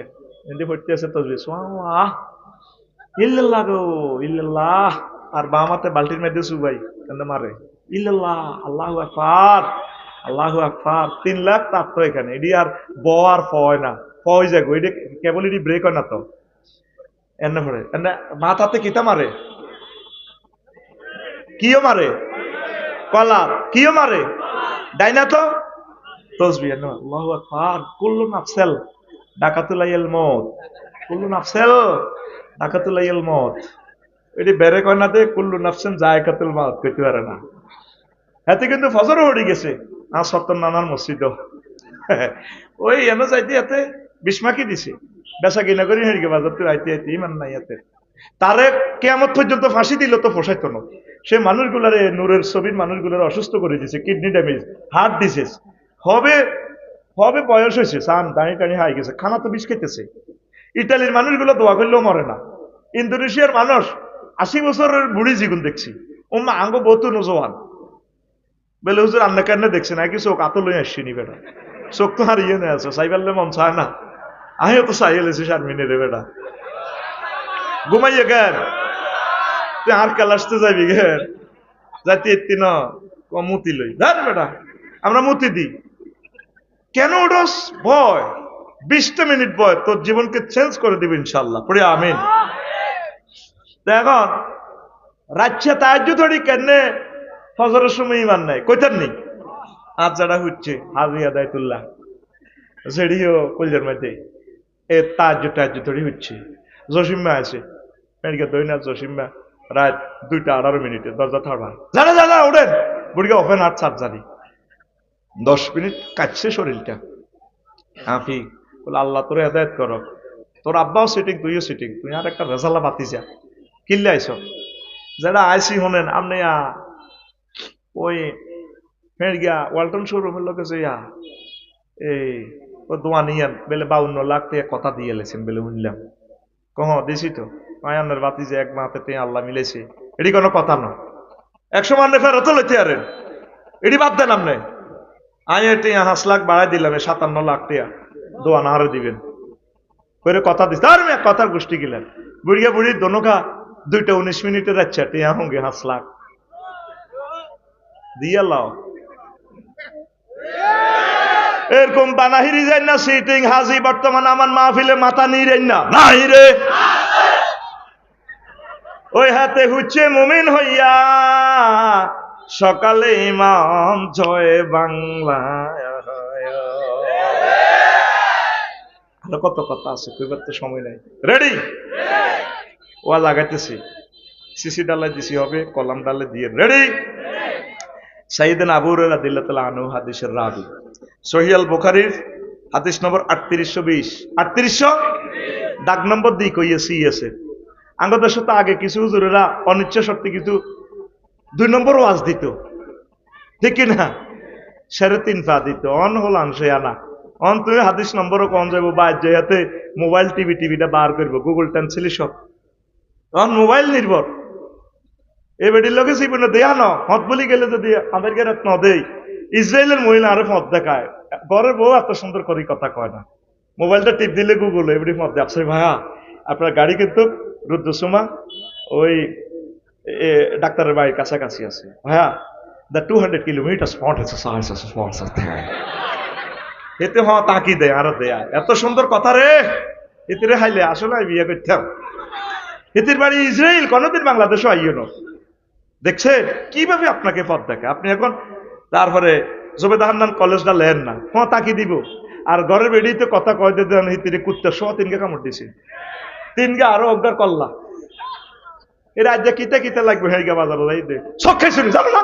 এমনি হইতে আছে তসবি সুবহানাল্লাহ ইল্লাল্লাহ গো ইল্লাল্লাহ, আর বাম হাতে বালতির মধ্যে সুবাই কেন মারে ইল্লাল্লাহ, আল্লাহু আকবার আল্লাহু আকবার। 3 লাখ তাপ তো এখানে, এডি আর ব আর ফয় না, ফয় যায় গো, এডি কেবল এডি ব্রেক হয় না তো, এনে পড়ে এনে মাথাতে কিতা মারে, কিও মারে কলা, কিও মারে ডাইনা তো তসবি, আল্লাহু আকবার কুল্লু নাফসাল ডাকাতুলাইল মত, কুল্লু নাফসেল ডাকাতুলাইল মত, এটি বেড়ে কয় না দে কুল্লু নাফসেন জায়কাতুল মাউত কইতে পারে না। হাতে কিন্তু ফজরও উড়ে গেছে আর সত্তর নানার মসজিদ ওই এনে যাইতে হাতে বিস্মাকি দিছে, বেচা কিনা করি হেরিকে বাজার তো আইতে আইতে ইমান নাই হাতে। তারে কেয়ামত পর্যন্ত ফাঁসি দিল তো পোষাইতো না। সে মানুষগুলারে নূরের ছবির মানুষগুলারে অসুস্থ করে দিছে, কিডনি ড্যামেজ, হার্ট ডিজিজ হবে, হবে বয়স হয়েছে, চান দাঁড়িয়ে টানি হাই গেছে, খানা তো বিষ খেতেছে। ইটালির মানুষগুলো দোয়া করলেও মরে না। ইন্দোনেশিয়ার মানুষ 80 বছরের বুড়ি জীবন দেখছি, ওমা আঙ্গ বহুত নজওয়ান বলে হুজুর আন্না কান্না দেখছে নাকি চোখ আতো লই আসছি নি বেটা, চোখ তো হারিয়ে নিয়ে আছে, চাই পারলে মন চায় না, আমিও তো চাই এলেছি শারমিনে রে বেটা, ঘুমাইয়ে কেন তুই আর কালাসতে যাবি কেন, যাতে এত্তি না মুতি লই ধর বেটা, আমরা মুতি দিই কেন ওডস ভয়, 20টা মিনিট ভয় তোর জীবনকে চেঞ্জ করে দিবে ইনশাল্লাহ, পড়ে আমিন। এখন রাজ্যে তাহাজ্জুদ ধরি কেনে ফজরের সময় ইমান নাই কইতার নেই, আজ যারা হচ্ছে হাজিয়া দায়তুল্লাহ সেড়িও কলজার মধ্যে এ তাহাজ্জুদ ধরি হচ্ছে, জসিম্মা আছে মেডিকেল দই না, জসিম্মা রাত 2:18 দরজা থাড়া জানা জানা ওঠেন, বুড়িকে ওপেন হার্ট সার্জারি, 10 মিনিট কাটছে শরীরটা। হাফি বলে আল্লাহ তোর হেদায়ত করো, তোর আব্বাও সিটিং তুইও সিটিং, তুই আর একটা রেজাল্লা বাতি যা কিনলে আইস, যারা আইসি হনেন আপনি ওই ফের গিয়া ওয়ালটন শোরুমের লোকে যে এই ও দোয়া নিয়েন বেলে 52 লাখ টাকা কথা দিয়ে এলেছেন বেলে শুনলাম, কহ দিছি তো মায়ানের বাতি যে এক মাতে আল্লাহ মিলেছে, এটি কোনো কথা নয়, 100 মান ফেরত লইতে আরেন, এটি বাদ দেন আপনি, আমি এটি 5 লাখ বাড়াই দিলাম, 57 লাখ টাকা দোয়া না হারে দিবেন করে কথা দিস, আর মেয়ে কথার গোষ্ঠী গেলেন বুড়িয়া বুড়ি দোনোকা 2:19 যাচ্ছে টিয়া হঙ্গে 5 লাখ দিয়া লাও, এরকম বানাহিরি যাই না সিটিং হাজি বর্তমান আমার মাহফিলে মাথা নিয়ে না নাই রে, ওই হাতে হচ্ছে মুমিন হইয়া সকালে ইমাম জয় বাংলা, কত কথা আছে কইবার তো সময় নাই, রেডি ওয়া লাগাইতেছি, সিসি ডালে দিছি হবে, কলাম ডালে দিয়ে রেডি। সাইয়েদনা আবু হুরায়রা রাদিয়াল্লাহু তাআলা আনহু হাদিসের রাবি, সহিহ আল বুখারীর হাদিস নম্বর 3820, 3800 দাগ নম্বর দিয়ে কইয়েছি আছে। আমাদের সাথে আগে কিছু হুজুরেরা অনিচ্ছা সত্যি কিছু 2 নম্বর ওয়াজ দিত, ঠিক না, 3.5 পা দিত, অন হল আনসে আনা, অন তুমি হাদিস নম্বরও কম যাবো বা যাতে মোবাইল টিভিটা বার করবো, গুগল ট্রান্সলেট সব অন মোবাইল নির্ভর, এ বেটির লোকে জীবনে দেয়া ন হত বলি গেলে যদি আমেরিকার ন দেই, ইসরায়েলের মহিলা আরো মত দেখায়, ঘরের বউ এত সুন্দর করে কথা কয় না, মোবাইলটা টিপ দিলে গুগল এবারে মত দেয়, আপনি ভাইয়া আপনার গাড়ি কিন্তু রুদ্রসোমা ওই ডাক্তারের বাড়ির কাছাকাছি আছে ভাইয়া, দ্য 200 কিলোমিটার স্পট আছে, এতে হওয়া তাকি দেয় আরো দেয়া, এত সুন্দর কথা রে, এতে রে হাইলে আসলে বিয়ে করতাম, এতির বাড়ি ইসরায়েল, কোনদিন বাংলাদেশও আইও না, দেখছেন কিভাবে আপনাকে পথ দেখে, আপনি এখন তারপরে জবেদা হান্নান কলেজটা লেন না, হ্যাঁ তাকি দিব, আর ঘরের বেড়িতে কথা কয় দেন হিতিরে কুত্তে সহ 3গে কামড় দিছে, 3গে আরো অজ্ঞার কল্লা, এর আজ কিতা কিতা লাগবে হেরিগা বাজারে যাই দে সব খাই শুনি জানো না,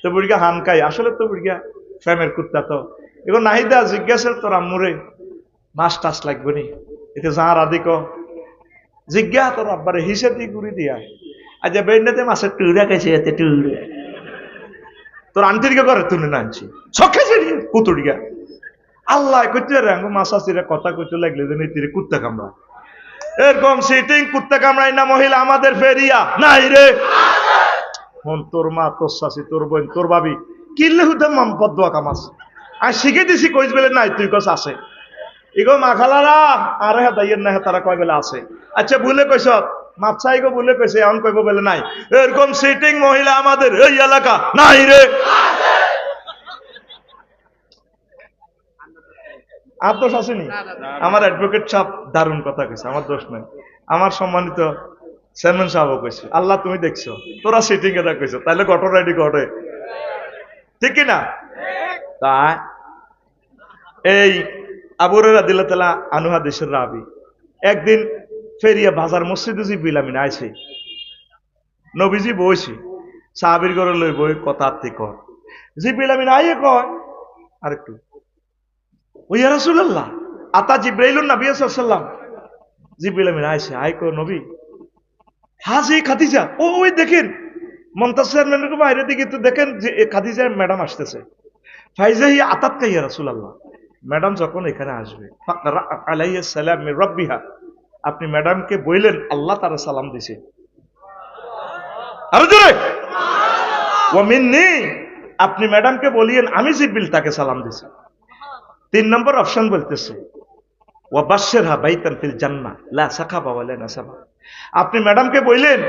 তো বুড়িগা হান খাই, আসলে তো বুড়িগা ফ্যামের কুত্তা তো, এখন নাহিদা জিজ্ঞাসা তোর আম্মুরে মাছ টাছ লাগবে নি, এতে যা রাধিক জিজ্ঞা তোর আব্বারে হিসেব দিয়ে ঘুরি দিয়া, আজ বেন্ডাতে মাছের টুরা খাইছে, এতে টুরে তোর আন্টিরকে করে তুলে না আনছি সব খাইছে কুতুরিগা, আল্লাহ কইতে রাঙ্গ মাছ আসিরা কথা কইতে লাগলে যে নীতিরে কুত্তা কামড়া, এরকম সিটিং কুত্তা কামড়াই না মহিলা আমাদের ফেরিয়া নাই রে, হন তোর মা তোর শাশি তোর বোন তোর ভাবি কিনলে হুদাম পদ্মা কামাস, আর শিখে দিছি কইস বেলে নাই তুই কস আছে, ইগো মাখালারা আরে দাইয়ের না তারা কয় বেলে আছে, আচ্ছা ভুলে কইস মাপসাই গো ভুলে কইছে এখন কইব বেলে নাই, এরকম সিটিং মহিলা আমাদের এই এলাকা নাই রে, আর দোষ আসেনি, আমার অ্যাডভোকেট সাহেব দারুণ কথা কইছে, আমার দোষ নাই, আমার সম্মানিত চেয়ারম্যান সাহেবও কইছে, আল্লাহ তুমি দেখছো তোরা সিটিং এটা কইছো, তাহলে ঘটনা এটি ঘটে, ঠিক কিনা, তা এই আবু হুরায়রা রাদিয়াল্লাহু তাআলা আনহু হাদিসের রাবী। একদিন ফেরিয়া বাজার মসজিদে জিবরিল আমিন আইছে, নবীজি বইছে, সাহাবীর ঘরে লই বই কথা আত্মি কর। জিবরিল আমিন আইয়ে কয় আরেকটু, ও ইয়া রাসূলুল্লাহ আতা জিবরাইলুন নবী সাল্লাল্লাহু আলাইহি ওয়াসাল্লাম। জিবরিল আমিন আইছে, আই কো নবী হাজি খাদিজা, ওই দেখেন মমতাজ চেয়ারম্যানের বাইরে দিকে তো দেখেন যে খাদিজা ম্যাডাম আসতেছে। ফাইজা হিয়া আতাতকা ইয়া রাসূলুল্লাহ, ম্যাডাম যখন এখানে আসবে ফাকরা আলাইহিস সালাম মির রাব্বিহা, আপনি ম্যাডামকে বললেন আল্লাহ তাআলা সালাম দিয়েছে। আরো জোরে ওয়া মিন্নি, আপনি ম্যাডামকে বলিয়েন আমি জিবরিল তাকে সালাম দিয়েছি। 3 নম্বর অপশন বলতেছে ওয়া বাশশিরহা বাইতান ফিল জান্নাহ লা সাখাবা ওয়া লা নাসাবা, আপনি ম্যাডামকে বললেন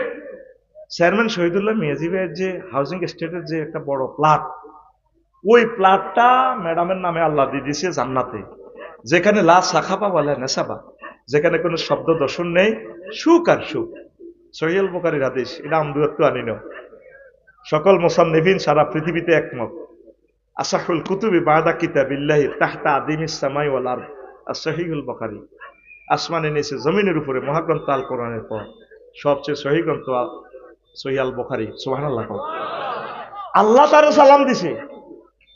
চেয়ারম্যান শহীদুল্লাহ মিয়াজি ভাইয়ের যে হাউজিং এস্টেটের যে একটা বড় প্লট, ওই প্লটটা ম্যাডামের নামে আল্লাহ দিয়ে দিয়েছে জান্নাতে, যেখানে লা সাখাবা ওয়া লা নাসাবা, যেখানে কোনো শব্দ দর্শন নেই, সুখ আর সুখ। সহিহ আল বুখারীর হাদিস, এটা আমদুয়াত্তু আনিনো, সকল মুসান্নিফিন সারা পৃথিবীতে একমত। আসাহুল কুতুবি বাদা কিতাবিল্লাহি তাহতা আদিমিস সামাই ওয়াল আরদ, as-সহিহুল বুখারী, আসমানের নিচে জমিনের উপরে মহাগ্রন্থ আল কোরআনের পর সবচেয়ে সহিহ গ্রন্থ সহিহ আল বুখারী। সুবহানাল্লাহ। আল্লাহ তাআলা সালাম দিছে,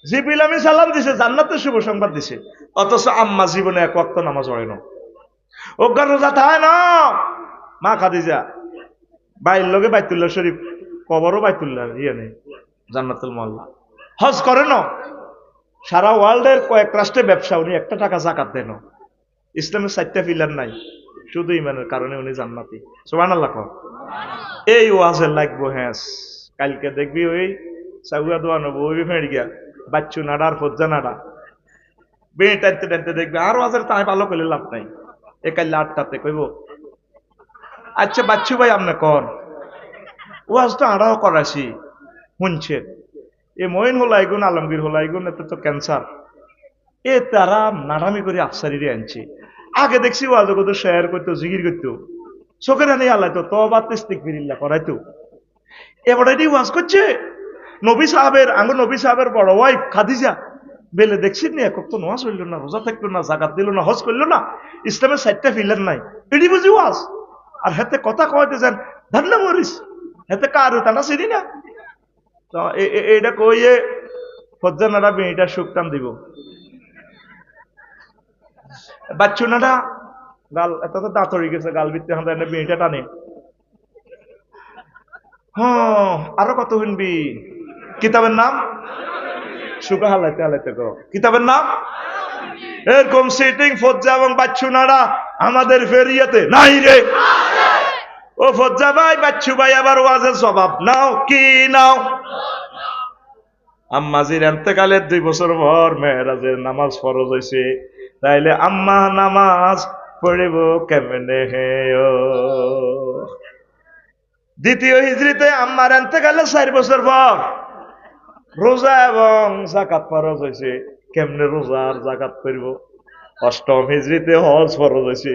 জিবরিল আমিন সালাম দিছে, জান্নাতের শুভ সংবাদ দিছে, অথচ আম্মা জীবনে এক ওয়াক্ত নামাজ পড়ে না, অজ্ঞান রোজা থাকে না। মা খাদিজা বাইর লগে বাইতুল্লাহ শরীফ, কবরও বাইতুল্লাহ ইয়ে নেই জান্নাতুল মুআল্লা, হজ করে না, সারা ওয়ার্ল্ডের কয়েক রাষ্ট্রে ব্যবসা, উনি একটা টাকা যাকাত দেন। ইসলামের 4টা পিলার নাই, শুধু ইমানের কারণে উনি জান্নাতি। সুবহানাল্লাহ। এই ওয়াজে লাগবো হ্যাঁ, কালকে দেখবি ওই সাগুয়া দোয়া নব ওই ফেড় গিয়া বাচ্চু নাড়া আর ফজ্জা নাড়া বেয়ে টানতে টানতে দেখবে আর ওয়াজের তাই ভালো করলে লাভ নাই। এ কাল্লা 8টাতে কইব আচ্ছা বাচ্চু ভাই আপনি কন ওয়াজ তো আড়াও করাছি শুনছেন, এ মইন হলাইগুন আলমগীর হলাইগুন এতে তো ক্যান্সার, এ তারা নাড়ামি করে আফসারিরে আনছে। আগে দেখছি ওয়াজ কত শেয়ার করতো, জিগির করতো, চোখের আনি আলাইতো, তওবা ইস্তিগফারিল্লাহ করাইতো। এবার এটি ওয়াজ করছে নবী সাহাবের, আঙ্গুর নবী সাহাবের বড় ওয়াইফ খাদিজা বেলে দেখছেন নি, একক তো নামাজ হইল না, রোজা থাকলো না, জাকাত দিল না, হজ করলো না, ইসলামের 4টা পিলার নাই, এটি বুঝি ওয়াজ। আর হাতে কথা কইতে যান ধান্না মরিস, হাতে কার তারা চিনি না। তো এইটা কইয়ে ফজ্জা নাড়া বেঁটা শুকতাম দিব, বাচ্চু নাড়া গাল এত তো দাঁত হয়ে গেছে, গাল ভিত্তি হাতে বেঁটা টানে। হ্যাঁ আরো কত শুনবি, কিতাবের নাম সুখা হালাইতে হালাইতে গো, কিতাবের নাম এরকম সিটিং ফজ্জা এবং বাচ্চু নাড়া আমাদের ফেরিয়াতে নাই রে। ও ফজ্জা ভাই বাচ্চু ভাই আবার ওয়াজের স্বভাব নাও, কি নাও? আম্মাজির এন্তেকালের 2 বছর পর মেরাজের নামাজ ফরজ হয়েছে, তাইলে আম্মা নামাজ পড়িব কেমনে হে? দ্বিতীয় হিজরিতে আম্মার এন্তেকালের 4 বছর পর রোজা এবং জাকাত ফরজ হয়েছে, কেমনে রোজা আর জাকাত করব? অষ্টম হিজরিতে হজ ফরজ হয়েছে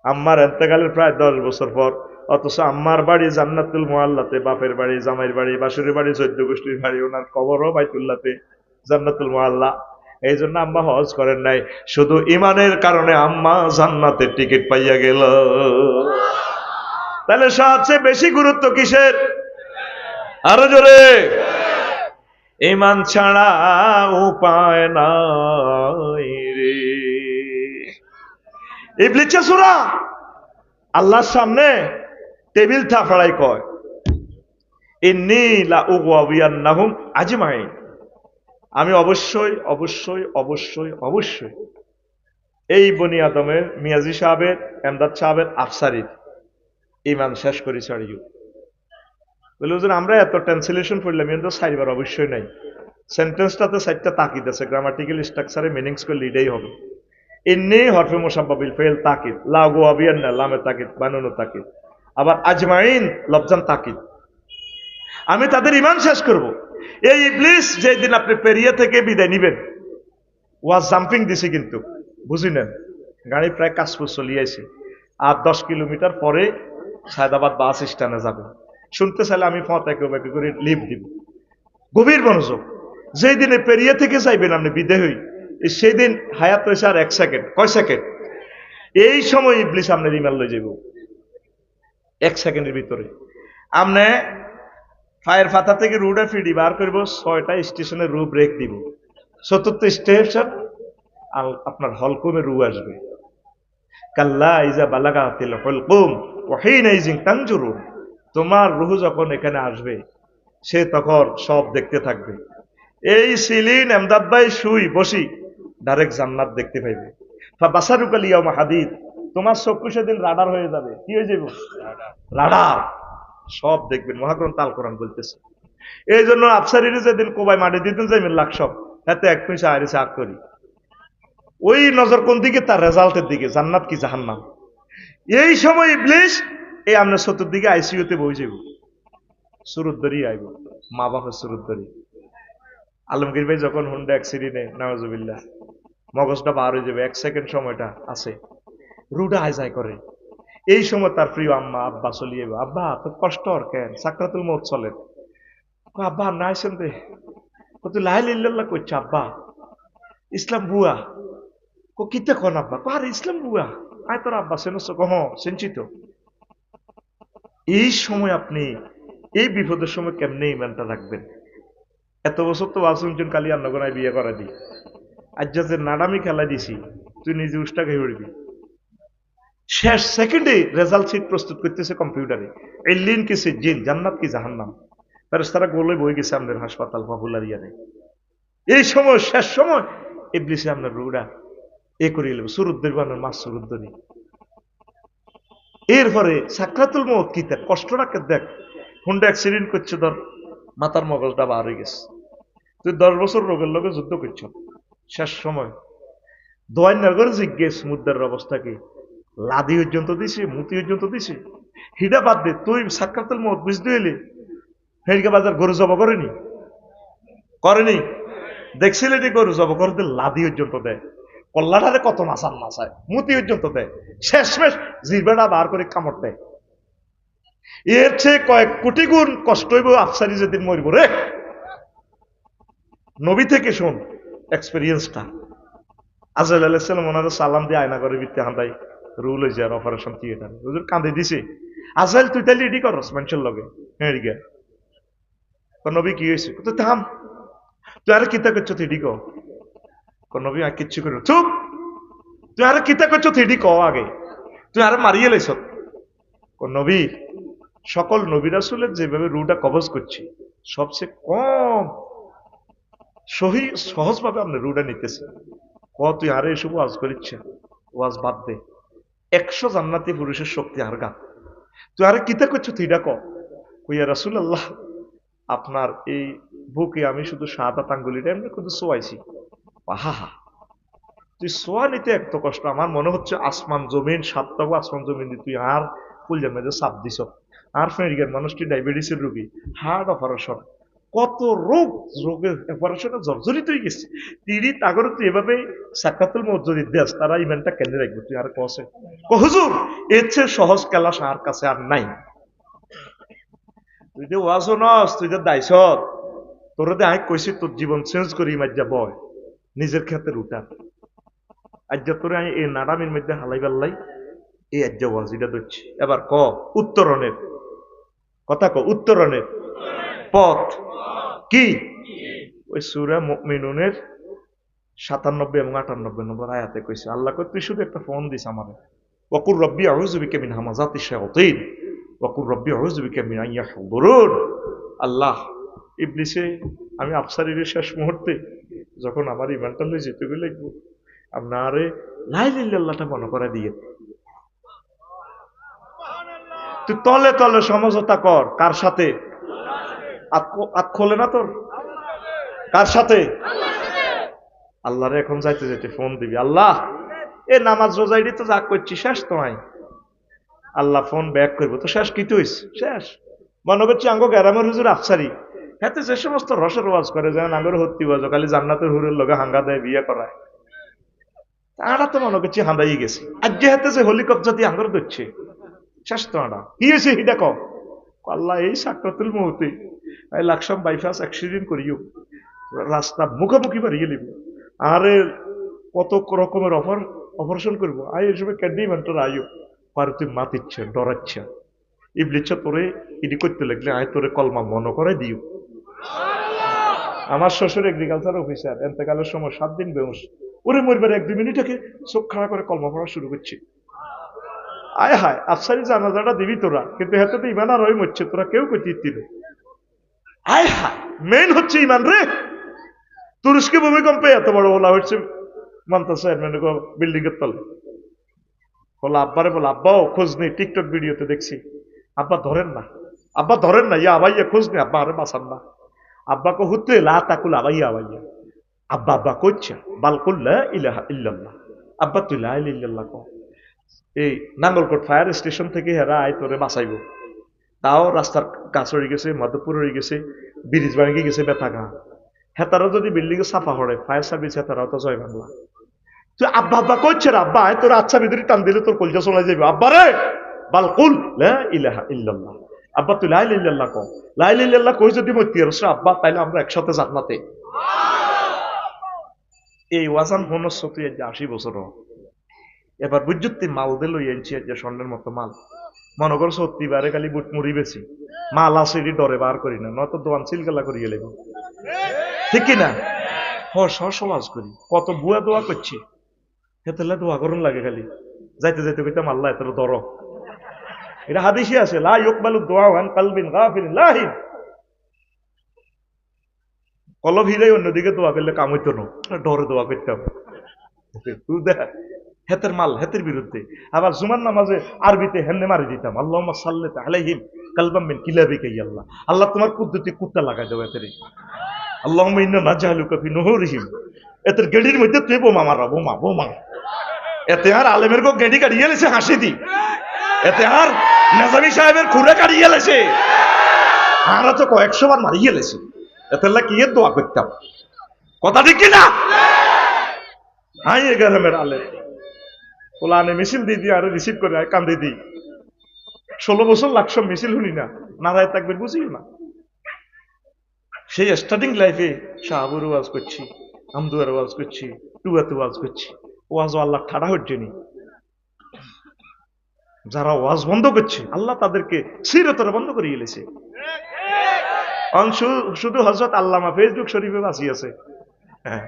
আম্মার এন্তেকালের প্রায় 10 বছর পর, অথচ আম্মার বাড়ি জান্নাতুল মুআল্লাতে, বাপের বাড়ি, জামাইয়ের বাড়ি, বাসুরের বাড়ি, 14 গোষ্ঠীর বাড়ি, ওনার কবরও বাইতুল্লাহতে, জান্নাতুল মুআল্লা। এই জন্য আম্মা হজ করেন নাই, শুধু ইমানের কারণে আম্মা জান্নাতের টিকিট পাইয়া গেল। তাহলে সবচেয়ে বেশি গুরুত্ব কিসের? আরো জোরে, ইমান ছাড়া উপায় নাই রে। ইবলিসের সূরা আল্লাহর সামনে টেবিল থাপড়াই কয় ইন্নী লা উগওয়াবিয়ান্নাহুম আজমাইন, আমি অবশ্যই অবশ্যই অবশ্যই অবশ্যই এই বনি আদমের, মিয়াজি সাহেবের, এমদাদ সাহেবের, আফসারির ইমান শেষ করি ছাড়িও। বলে হুজুর আমরা এত ট্রান্সলেশন পড়লাম, এর তো 4 বার অবশ্যই নাই। সেন্টেন্সটাতে 4টা তাকিদ আছে, গ্রামাটিক্যাল স্ট্রাকচারে মিনিংস করলে এটাই হবে। ইন্নী হরফে মুসাব্বাবিল ফাইল তাকিদ, লা উগওয়াবিয়ান্না লামে তাকিদ, বানুনু তাকিদ, আবার আজমাইন লফজান তাকিদ, আমি তাদের ইমান শেষ করব। এই ইবলিস যেদিন আপনি পেরিয়া থেকে বিদায় নিবেন, ওয়াজ জাম্পিং দিছে কিন্তু বুঝি নেন, গাড়ি প্রায় কাশপুর চলিয়েছে, আর 10 কিলোমিটার পরে সায়দাবাদ বাস স্ট্যান্ডে যাবে। শুনতে চাইলে আমি ফতে করে লিভ দিব। গভীর মনোযোগ, যেই দিনে পেরিয়া থেকে যাইবেন আপনি বিদায় হই, সেদিন হায়াত হয়েছে আর 1 সেকেন্ড, কয় সেকেন্ড? এই সময় ইবলিস আপনার ইমাল লয়ে যাব 1 সেকেন্ডের ভিতরে। আমনে ফায়ার ফাতা থেকে রুডা ফিডি বার করব, 6টা স্টেশনে রু ব্রেক দিব, 4th স্টেশন আপনার হলকুমে রু আসবে। কাল্লা ইজা বালাগাতিল হুলকুম ওয়া হিনা ইজিন তানজুরুন, তোমার রুহ যখন এখানে আসবে সে তখন সব দেখতে থাকবে। এই সিলিন এমদাদ ভাই শুই বসি ডাইরেক্ট জান্নাত দেখতে পাইবে। ফাবাসারুকাল ইয়াউমা হাদিদ, তোমার চক্ষু সেদিন রাডার হয়ে যাবে। কি হয়ে যাবে? রাডার, সব দেখবেন। মহাগ্রন্থ আল কোরআন বলতেছে। এই জন্য আফসারিরে যেদিন কোবাই মাটি দিতেন যাইবেন লাখ সব হাতে এক পয়সা আইরেছে আগ করি, ওই নজর কোন দিকে? তার রেজাল্টের দিকে, জান্নাত কি জাহান্নাম। এই সময় ইবলিস এই আপনার চতুর্দিকে আইসিইউতে বই যাব, সুরত ধরি আইব, মা বাপের সুরত ধরি। আলমগীর ভাই যখন হুন্ডা অ্যাক্সিডেন্টে নাওয়াজুবিল্লাহ মগজটা বার হয়ে যাবে, 1 সেকেন্ড সময়টা আছে, রুডা আয় করে। এই সময় তার প্রিয় আম্মা আব্বা চলিয়ে, আব্বা তোর কষ্ট আর কেন, সাকরাতুল মউত চলে। আব্বা না আইসেন রে, তুই লাইল ইল্লাল্লাহ করছে আব্বা, ইসলাম বুয়া। কিতে কোন আব্বা? আর ইসলাম বুয়া, আয় তোর আব্বা চেনছ? কহ চিনচিত। এই সময় আপনি এই বিপদের সময় কেমনে ইমানটা রাখবেন? এত বছর তো আসুনজন কালি আন্নগনায় বিয়ে করা দি, আজ যে নাডামি খেলা দিছি, তুই নিজে উষ্টা খেয়ে উঠবি। শেষ সেকেন্ডে রেজাল্ট শিট প্রস্তুত করতেছে কম্পিউটারে, এলিন কি সিজিন, জান্নাত কি জাহান্নাম, ফেরেশতারা গোলে বই গেছে আপনার হাসপাতাল পপুলারিয়ানে। এই সময় শেষ সময় ইবলিসে আপনার রুডা এ করিয়ে নেবে, সুরুদ্দের বানার মাছ সুরুদ্দরি। এরপরে সাকরাতুল মউত কি, তার কষ্টটাকে দেখ। হুন্ডা অ্যাক্সিডেন্ট করছে, ধর মাথার মগজটা বার হয়ে গেছে, তুই 10 বছর রোগের লগে যুদ্ধ করছ, শেষ সময় দোয়াইনার করে জিজ্ঞেস মুদ্রার অবস্থা কি, লাদি পর্যন্ত দিছে, মুতি পর্যন্ত দিছে, হিডা বাদ দে, তুই সাকরাতুল মউত বুঝতে হইলে ফেরিকা বাজার গরু জব করেনি? করেনি? দেখছিলে যে গরু জব করতে লাদি পর্যন্ত দেয়, কল্লাটারে কত নাচান নাচায়, মুতি পর্যন্ত দেয়, শেষমেশ জিরবাটা বার করে কামড় দেয়। এর চেয়ে কয়েক কোটি গুণ কষ্ট হইব আফসারি যেদিন মরিব রে। নবী থেকে শোন এক্সপেরিয়েন্সটা। আজরাইল আলাইহিস সালাম ওনারা সালাম দিয়ে আয়না করে বিতে হান্দাই রুল হয়ে যায় অপারেশন থিয়েটার, হুজুর কাঁদে দিছে। আজরাইল তুই তাইলে রেডি করস মানুষের লগে, হ্যাঁ রিগা নবী কি হয়েছে? তুই থাম, তুই আরে কিতা করছো তুই ক। নবী আর কিচ্ছু করি, চুপ, তুই আরে কিতা করছো তুই ক আগে, তুই আরে মারিয়ে লাইছ। নবী সকল নবী রাসূলের যেভাবে রুটা কবজ করছি, সবচেয়ে কম সহজভাবে আপনি রুটা নিতেছে। তুই আরে এসব ওয়াজ করিচ্ছে, ওয়াজ বাদ দে, 100 জান্নাতি পুরুষের শক্তি আর গা, তুই আরে কিতা করছো তুই ডাক। ইয়া রাসূলুল্লাহ, আপনার এই বুকে আমি শুধু 7 আঙ্গুলিটা এমনি শুধু সোয়াইছি। হা হা, তুই সোয়া নিতে এত কষ্ট, আমার মনে হচ্ছে আসমান জমিন 7টা আসমান জমিন তুই আর ফুলজার মধ্যে চাপ দিছ। আর ফেরিকার মানুষটি ডায়াবেটিসের রোগী, হার্ট অপারেশন, কত রোগ, রোগের অপারেশনে জর্জরিত হয়ে গেছে। তিনি তাগর তুই এভাবে সাকরাতুল মউত যদি দেস, তারা ইমানটা কেন রাখবে? তুই আর কসে হুজুর এর চেয়ে সহজ কেলাস আর কাছে আর নাই। তুই যে ওয়াজও নস, তুই যে দাইছ, তোর আই কইছি তোর জীবন চেঞ্জ করি মাজ্জা বয় নিজের ক্ষেত্রে উঠা। আজ্জা তোরে আমি এই নাডামির মধ্যে হালাই পাল্লাই এই আজ্জা ওয়াজিটা দিচ্ছি। এবার ক উত্তরণের কথা, ক উত্তরণের পথ কি? ওই সূরা মুমিনুনের 97 এবং 98 নম্বর আয়াতে কইছে, আল্লাহ কই তুই শুধু একটা ফোন দিস আমারে, ওয়াকুর রব্বি আউযু বিকা মিন হামাযাতিশ শায়াতিন ওয়াকুর রব্বি আউযু বিকা মিন আন ইয়াহদুরুন। আল্লাহ, ইবলিসে আমি আফসারির শেষ মুহূর্তে যখন আমার ইমানটা লই যেতে লাগবো, আপনারে লা ইলাহা ইল্লাল্লাহটা মনে করে দিয়ে তুই তলে তলে সমঝোতা কর। কার সাথে? আত খোলে না তোর, কার সাথে? আল্লাহরে এখন যাইতে যাইতে ফোন দিবি, আল্লাহ এ নামাজ রোজাইডি তো যা করছি শেষ তোমায়। আল্লাহ ফোন ব্যাক করবো, তো শেষ কি তুই শেষ। মনে করছি আঙ্গ গ্যারামের হুজুর আফসারি হাতে যে সমস্ত রসের ওয়াজ করে, যেমন আঙ্গর হত্যি ওয়াজ খালি জান্নাতের হুরের লগে হাঙ্গা দেয়, বিয়ে করায়, তারা তো মনে করছি হাঁদাই গেছে। আজ যে হাতে যে হেলিকপ্টার দিয়ে আঙ্গর ধরছে শেষ তো আড়া কি হয়েছে হিটা ক। আল্লাহ এই সাকরাতুল মউতে লাকসাম বাইপাস অ্যাক্সিডেন্ট করিও, রাস্তা মুখোমুখি বাড়িয়ে লিব, আরে কত রকমের অপারেশন করবো আয় এসবে কেডি মান্টার আয়ু পারে তুই মাতিচ্ছে ডরাচ্ছে ইবলিচ্ছা তোরে ইডি করতে লাগলে আয় তোরে কলমা মনে করে দিও। আমার শ্বশুর এগ্রিকালচার অফিসার, এতেকালের সময় 7 দিন বেউস, ওরে মরবার 1-2 মিনিট আগে চোখ খাড়া করে কলমা পড়া শুরু করছি। আয় হায় আফসারি জানাজাটা দিবি তোরা, কিন্তু হেতে তো ইমান আর ওই মরছে, তোরা কেউ করতে দিবে। আয় হায় মেন হচ্ছে ইমান রে। তুরস্কে ভূমিকম্পে এত বড় ওলা হচ্ছে মানতাছে বিল্ডিং এর তলে। বলে আব্বারে, বলে আব্বাও খোঁজ নেই, টিকটক ভিডিওতে দেখছি। আব্বা ধরেন না, আব্বা ধরেন না, ইয়া আবাইয়া খোঁজ নেই, আব্বা আরে বাঁচান না। আব্বা কো হুতে লা তাকুল আবাইয়া আবাইয়া। আব্বা আব্বা কইছে বালকুল লা ইলাহা ইল্লাল্লাহ। আব্বা তুই লা ইলাহা ইল্লাল্লাহ কও। এই নাঙ্গলকোট ফায়ার স্টেশন থেকে হেরা আয় তোরে বাঁচাইব, তাও রাস্তার কাজ হয়ে গেছে, মাধবপুর হয়ে গেছে, ব্রিজ ভাঙে গেছে বেতাগা। হেতারও যদি বিল্ডিং এ সাফা হরে ফায়ার সার্ভিস, হেতারাও তো জয় বাংলা। তুই আব্বা আব্বা কইছে রে, আব্বা আয় তোর আচ্ছা ভিতরে টান দিলে তোর কলজা চলে যাবে। আব্বা রে বালকুল লা ইলাহা ইল্লাল্লাহ। আব্বা তুই লা ইলাহা ইল্লাল্লাহ কও। লা ইলাহা ইল্লাল্লাহ কই যদি মরতে পারছ আব্বা, তাইলে আমরা একসাথে জান্নাতে। এই ওয়াজান 80 বছর। এবার বুঝতে মাল দিল এনছি যে স্বর্ণের মতো মাল, মনে করো 70 খালি বুট মুড়ি বেশি মাল আছে, ডরে বার করি না, নয়তো দোয়ান সিলগালা করিয়ে লেব, ঠিক কিনা? সমাজ করি কত বুয়া দোয়া করছি, হেতেলে দোয়া করুন লাগে খালি যাইতে যাইতে কইতাম আল্লাহ এত দর। এটা হাদিসে আছে, লা ইকবালু দোয়া আন কালবিন গাফিলিন লাহিন। কলব হিলাই অন্যদিকে দোয়া করলে কাম হইতো না, ডরে দোয়া করতাম। তুই দেখ হেতের মাল হেতের বিরুদ্ধে। আবার জুমার নামাজে আরবিতে হেন্নে মারি দিতাম, আল্লাহুম্মা সাল্লি আলাইহিম কালবাম মিন কিলাবিকা ইয়া আল্লাহ। আল্লাহ তোমার কুদরতি কুত্তা লাগাই দাও এতেরে। আল্লাহুম্মা ইন্না নাজআলুকা ফি নুহুরিহিম। এতের গেডির মধ্যে তুই বোমা মারা, বোমা বোমা। এতে আর আলেমের গো গেডি কাটিয়ে লেছে হাসি দি, এতে আর নাজামি সাহেবের খুঁড়ে কাটিয়ে লেছে, আমরা তো কয়েকশো বার মারিয়ে লেছি। এতে কি এর দোয়া করতাম, কথা ঠিক কিনা? হাই গ্রামের আলেম ওলানে মিছিল দিয়ে দিয়ে আরে রিসিভ করে কান্দে দিই। 16 বছর লাগছে মিছিল শুনি না, নারায় থাকবে বুঝিও না। সেই স্টার্টিং লাইফে শাহাবুর ওয়াজ করছি, আমদুয়ার ওয়াজ করছি, টুয়াতে ওয়াজ করছি, ওয়াজ আল্লাহ ঠাড়া হচ্ছে নি। যারা ওয়াজ বন্ধ করছে আল্লাহ তাদেরকে সিরতরে বন্ধ করে গেলেছে। শুধু হযরত আল্লামা ফেসবুক শরীফে বাঁচি আছে। হ্যাঁ,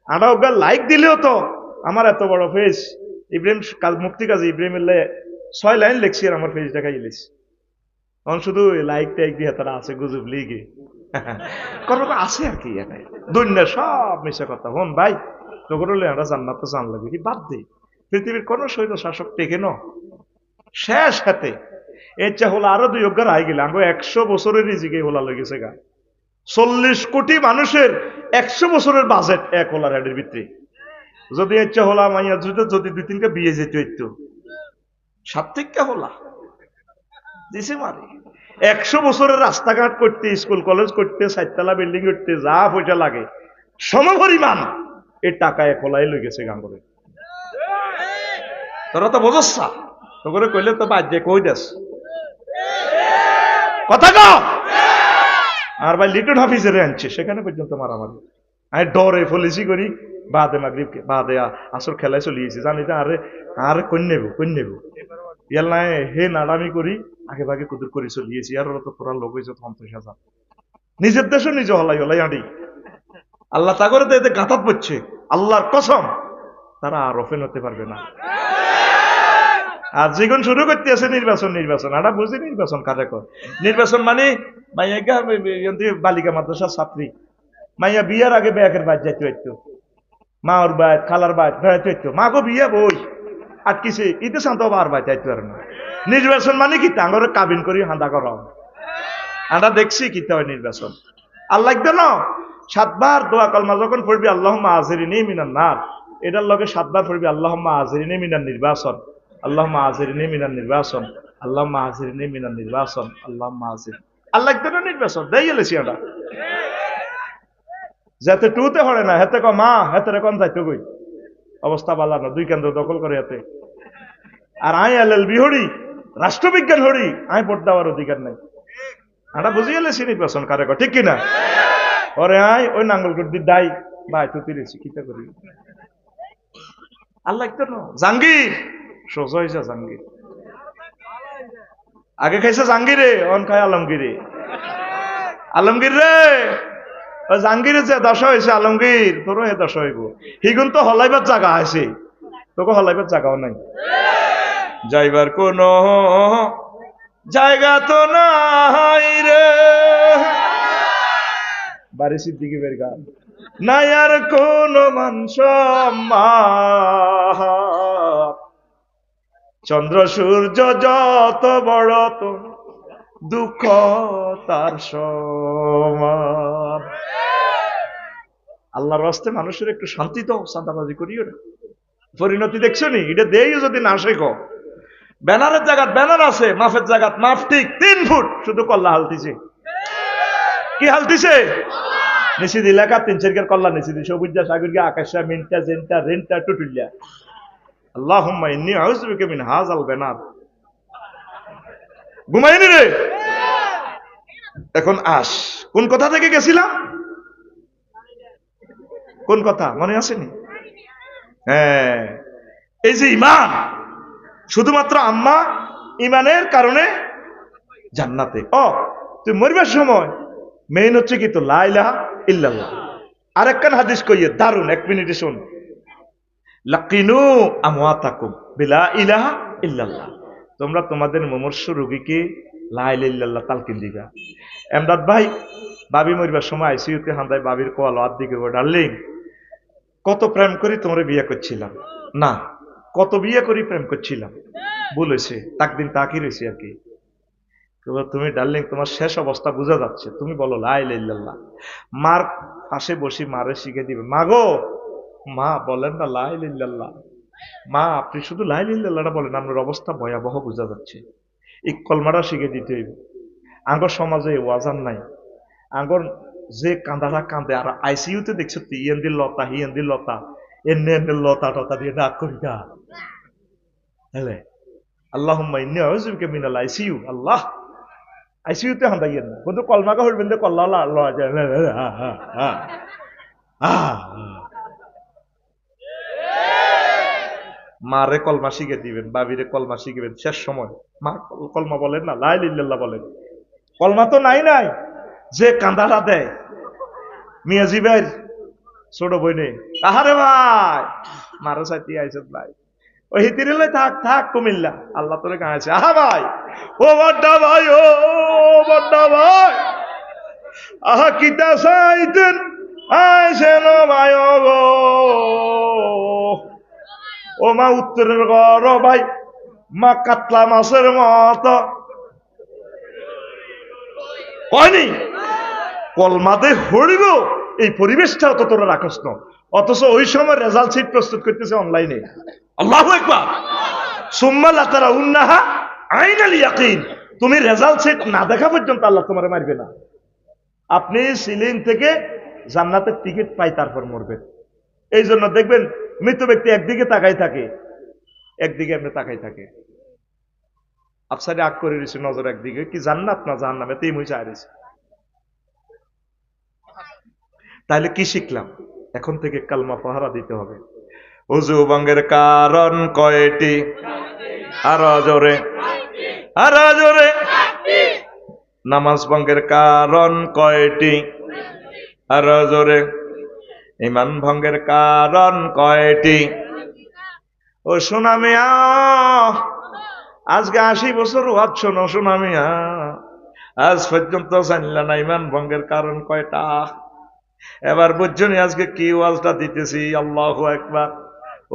আটা ওগা লাইক দিলেও তো আমার এত বড় ফেস, ইব্রাহিম মুফতি কাজী ইব্রাহিমের 6 লাইন লেখছি আর আমার ফেস দেখাই গেলেছি। এখন শুধু লাইক টাইক দিয়ে তারা আছে গুজব লিগে কোনো আছে আর কি, দুনিয়া সব মিশা কথা। হন ভাই তোর আমরা জান্নাত জান লাগবে কি বাদ দে, পৃথিবীর কোন শৈল শাসক টেকে ন শেষ হাতে। এর চা হলো আরো 2 অজ্ঞার আই গেলে আমরা 100 বছরের রিজিকে হোলা লেগেছে গা। 40 কোটি মানুষের 100 বছরের বাজেট এক হোলার হেডের ভিতরে। যদি ইচ্ছা হলা মাইয়া যদি 2-3টা বিয়ে যেত একটু 7 থেকে হলা দিছে মারে। 100 বছরের রাস্তাঘাট করতে, স্কুল কলেজ করতে, 4তলা বিল্ডিং করতে যা পয়সা লাগে সমপরিমাণ এই টাকা এক হোলাই লই গেছে গান করে। তোরা তো বোঝস না, তোকে কইলে তো বাদ যে কই দেস কথা কও। আর ভাই লিটন হাফিজের আনছে সেখানে পর্যন্ত মারামারি, আমি ডরে ফলিসি করি। বাদে মাগরিব বাদে আসর খেলায় চলিয়েছি জানি যে আরে আরে কই নেব ইয়াল নাই হে নাড়ামি করি আগে ভাগে কুদুর করে চলিয়েছি। আর ওরা তো পুরা লোক হয়েছে 50,000, নিজের দেশও নিজে হলাই আড়ি। আল্লাহ তা করে তো এতে গাঁথাত পড়ছে, আল্লাহর কসম তারা আর ওপেন হতে পারবে না। আর যেগুন শুরু করতে আছে নির্বাচন আটা বুঝি নির্বাচন কারে কর। নির্বাচন মানে মাইয়া বালিকা মাদ্রাসার ছাত্রী মাইয়া বিয়ার আগে ব্যাগের বাদ যাইতে হইতো, মা ওর বাদ খালার বাদ বেড়াইতে হইতো, মা গো বিয়া বই আটকিছে ইতে শান্ত আর বাদ যাইতে পারে না। নির্বাচন মানে কি তাঙ্গরে কাবিন করি হাঁদা করা। আমরা দেখছি কি হয় নির্বাচন। আল্লাহ দেন 7 বার দোয়া কলমা যখন পড়বি আল্লাহুম্মা আজিরিনি মিনান নার, এটার লগে 7 বার পড়বি আল্লাহুম্মা আজিরিনি মিনান নির্বাচন, আল্লাহুম্মা আজিরিনি মিনান নির্বাচন, আল্লাহুম্মা আজিরিনি মিনান নির্বাচন, আল্লাহুম্মা আজির। আল্লাহ দেন নির্বাচন দেই গেলেছি আমরা যাতে টুতে হরে না, হেতে ক মা হেতে কোন যাইতে কই অবস্থা বালা না, 2 কেন্দ্র দখল করে হাতে। আর আই এলএলবি হরি, রাষ্ট্রবিজ্ঞান হরি, আই ভোট দেওয়ার অধিকার নাই। আমরা বুঝিয়ে লেছি নির্বাচন কারে কর, ঠিক কিনা? ওরে আয় ওই নাঙ্গলকোট দি দাই ভাই তো তিরেছি কিতা করি আল্লাহ তো না জাহাঙ্গীর সোজা হয়েছে জাহাঙ্গীর আগে খাইছে জাহাঙ্গীরে অন খায় আলমগীরে আলমগীর রে জাহাঙ্গীরে যে দশা হয়েছে আলমগীর তোরও হে দশা হইব হিগুন তো হলাইবার জায়গা আছে তোকে হলাইবার জায়গাও নাই যাইবার কোন জায়গা তো নাই রে বাড়ি সিদ্দিকি বের গান নাই আর কোন মানুষ চন্দ্র সূর্য যত বড় তো দুঃখ তার সমান আল্লাহর রাস্তায় মানুষের একটু শান্তি তো চাঁদাবাজি করিও না পরিণতি দেখছো নি এটা দেই যদি না শেখো ব্যানারের জায়গাত ব্যানার আছে মাফের জায়গাত মাফ ঠিক 3 ফুট শুধু কল্লা হালতিছে কি হালতিছে নিচে এলাকা 3-4 কল্লা নিচে দিছে সবুজা সাগরকে আকাশা মিনটা জেনটা রেনটা টুটুলিয়া আল্লাহুম্মা ইন্নী আউযু বিকা মিন হাযাল ব্যানার ঘুমাইনি রে এখন আস কোন কথা থেকে গেছিলাম কোন কথা মনে আসেনি হ্যাঁ এই যে ঈমান শুধুমাত্র আম্মা ঈমানের কারণে জান্নাতে তুই মরবার সময় মেইন হচ্ছে কি তো লা ইলাহা ইল্লাল্লাহ আরেকখান হাদিস কইয়ে দারুন 1 মিনিটে শুন লাকিনু আমওয়াতাকুম বিলা ইলাহা ইল্লাল্লাহ তোমরা তোমাদের মুমূর্ষু রোগীকে লা ইলাহা ইল্লাল্লাহ তালকিন দিবা এমদাদ ভাই বাবি মরবার সময় আইসিইউতে হান্দায় বাবির কোয়াল হাত দিকে ডার্লিং কত প্রেম করি তোমরা বিয়ে করছিলাম না কত বিয়ে করি প্রেম করছিলাম বলেছে তাকদিন তাকি রয়েছে আর কি তুমি ডার্লিং তোমার শেষ অবস্থা বোঝা যাচ্ছে তুমি বলো লা ইলাহা ইল্লাল্লাহ মার পাশে বসি মারে শিখে দিবে মা গো মা বলেন না লা ইলাহা ইল্লাল্লাহ মা আপনি শুধু লা ইলাহা ইল্লাল্লাহটা বলেন আপনার অবস্থা ভয়াবহ বোঝা যাচ্ছে এই কলমাটা শিখে দিতে হইবে আগর সমাজে ওয়াজান নাই আগর যে কান্দাটা কান্দে আর আইসিইউতে দেখছো ইয়েন্দির লতা হিয়েন্দির লতা এনে লতা টতা দিয়ে ডাক করি গা হেলে আল্লাহুম্মা ইন্নী আউযু বিকা মিনাল আইসিইউ আল্লাহ আইসিইউতে হান্দাইয়েন না কিন্তু কলমাকা হইবেন দে কল্লা লওয়া যায় মারে কলমা শিখে দিবেন বাবিরে কলমা শিখবেন শেষ সময় মা কলমা বলেন না লা ইলাহা ইল্লাল্লাহ বলেন কলমা তো নাই যে কান্দাটা দেয় মিয়াজি ভাই ছোট বইনে আহারে ভাই মারো সাথী আইসত ভাই ওই হিতিরিলে থাক থাক কুমিল্লা আল্লাহ তোরে গাঁয়েছে আহা ভাই ও বড্ডা ভাই ও বড্ডা ভাই আহা কিতা চাইতেন আইসেন ভাই গো ও মা উত্তরের ঘর ভাই মা কাতলা মাছের মতো কয়নি কলমাতে হরিব এই পরিবেশটাও তো তোরা রাখস না অথচ ওই সময় রেজাল্ট শিট প্রস্তুত করতেছে অনলাইনে আল্লাহু আকবার সুম্মা লাতারাউন্নাহা আইনাল ইয়াকিন তুমি রেজাল্ট শিট না দেখা পর্যন্ত আল্লাহ তোমারে মারবে না আপনি সিলিং থেকে জান্নাতের টিকিট পাই তারপর মরবেন এই জন্য দেখবেন মৃত ব্যক্তি একদিকে তাকাই থাকে একদিকে এমনি তাকাই থাকে আফসারে আগ করে রয়েছে নজর একদিকে কি জান্নাত না জাহান্নাম এতেই মুই চাই রয়েছে তাহলে কি শিখলাম এখন থেকে কালমা পাহারা দিতে হবে ওযু ভঙ্গের কারণ কয়টি আরো জোরে নামাজ ভঙ্গের কারণ কয়টি আরো জোরে ঈমান ভঙ্গের কারণ কয়টি ও সোনা মিয়া আজকে 80 বছর ওয়াজ শোনো সোনা মিয়া আজ পর্যন্ত জানলা না ঈমান ভঙ্গের কারণ কয়টা এবার বুঝছনি আজকে কি ওয়াজটা দিতেছি আল্লাহু আকবার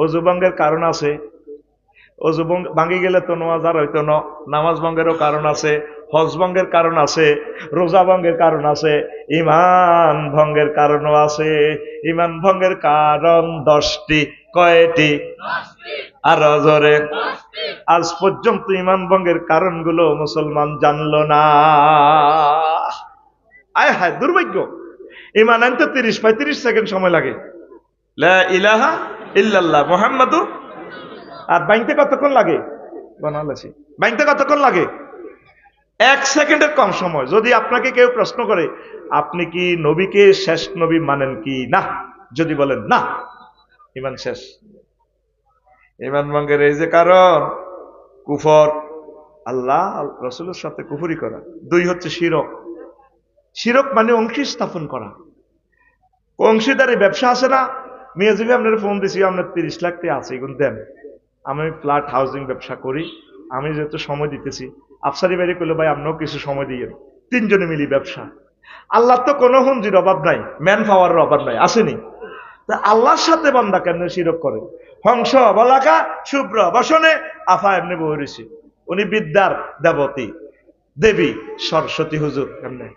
ওযু ভঙ্গের কারণ আছে ওযু ভাঙি গেলে তো নামাজ আর হইতো না নামাজ ভঙ্গেরও কারণ আছে হজ ভঙ্গের কারণ আছে রোজা ভঙ্গের কারণ আছে ঈমান ভঙ্গের কারণও আছে ঈমান ভঙ্গের কারণ 10টি কয়টি 10টি আর জোরে আজ পর্যন্ত ঈমান ভঙ্গের কারণগুলো মুসলমান জানলো না আয় হায় দুর্ভাগ্য ঈমান আনতে 30-35 সেকেন্ড সময় লাগে লা ইলাহা ইল্লাল্লাহ মুহাম্মাদুর আর বাইনতে কতক্ষণ লাগে বানালেছি বাইনতে কতক্ষণ লাগে 1 সেকেন্ডের কম সময় যদি আপনাকে কেউ প্রশ্ন করে আপনি কি নবীকে শেষ নবী মানেন কি না যদি বলেন না ঈমান শেষ ইমান ভঙ্গের এই যে কারণ, কুফর, আল্লাহ রসুলের সাথে কুফরি করা। দুই হচ্ছে শিরক। শিরক মানে অংশী স্থাপন করা। অংশীদারি ব্যবসা আছে না, মেয়েজিবি আপনার ফোন দিছি, আপনার 30 লাখ টাকা আছে, এগুলো দেন, আমি ফ্ল্যাট হাউজিং ব্যবসা করি, আমি যেহেতু সময় দিতেছি, আফসারি বাইরে করলে ভাই আপনিও কিছু সময় দিয়ে, তিনজনে মিলি ব্যবসা। আল্লাহ তো কোনো হুঞ্জির অভাব নাই, ম্যান পাওয়ারের অভাব নাই, আসেনি? তা আল্লাহর সাথে বান্দা কেন শিরক করে? হংস বলাকা শুভ্র বসনে আফা এমনি বহরিছি, উনি বিদ্যার দেবতী দেবী সরস্বতী হুজুর, কেমনে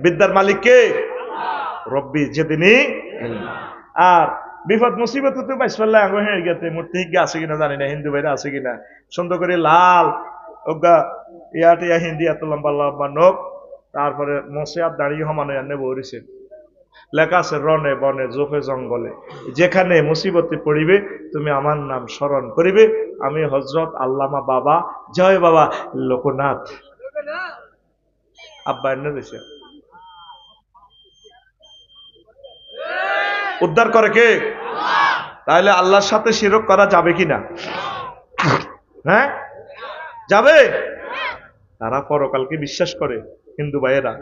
বিদ্যার মালিক কে? রব্বি যেদিনই। আর বিপদ মুসিবত তো বাইসপাল্লা আঙ্গ হয়ে গেছে, মূর্তি হিজ্ঞা আছে কিনা জানি না, হিন্দু ভাইরা আছে কিনা, সুন্দর করে লাল ওগা ইয়াটিয়া হিন্দি এত লম্বা লম্বা নখ, তারপরে মশে আর দাঁড়িয়ে সমানে এনে বহরিছে, লেখা আছে রনে বনে জোফে জঙ্গলে যেখানে মুসিবতে পড়িবে তুমি আমার নাম স্মরণ করিবে, আমি হজরত আল্লামা বাবা জয় বাবা লোকনাথ। আব্বা এনে দিছে। উদ্ধার করে কে? তাহলে আল্লাহর সাথে শিরক করা যাবে কিনা? হ্যাঁ যাবে। তারা পরকালকে বিশ্বাস করে হিন্দু ভাইয়েরা,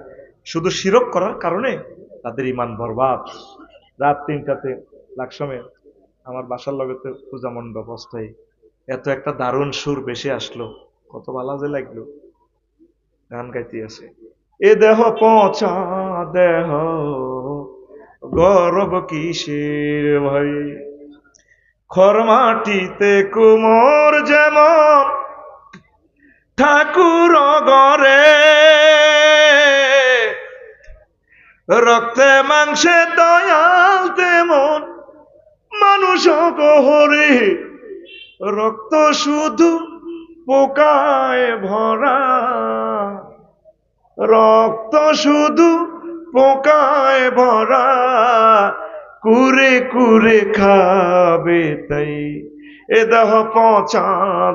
শুধু শিরক করার কারণে তাদের ইমান বরবাদ। রাত 3টাতে লাকসমে আমার বাসার লগতে পূজা মণ্ডপ অস্থায়ী, এত একটা দারুণ সুর বেশি আসলো, কত ভালো যে লাগলো, গান গাইতে আছে। এ দেহ পচা দেহ গরব কিসের ভাই, খরমাটিতে কুমোর যেমন ঠাকুর গরে, রক্তে মাংসে দয়াল তেমন মানুষ গহরে, রক্ত শুধু পোকায় ভরা, রক্ত শুধু পোকায় ভরা, কুরে কুরে খাবে তাই, এ দেহ পচা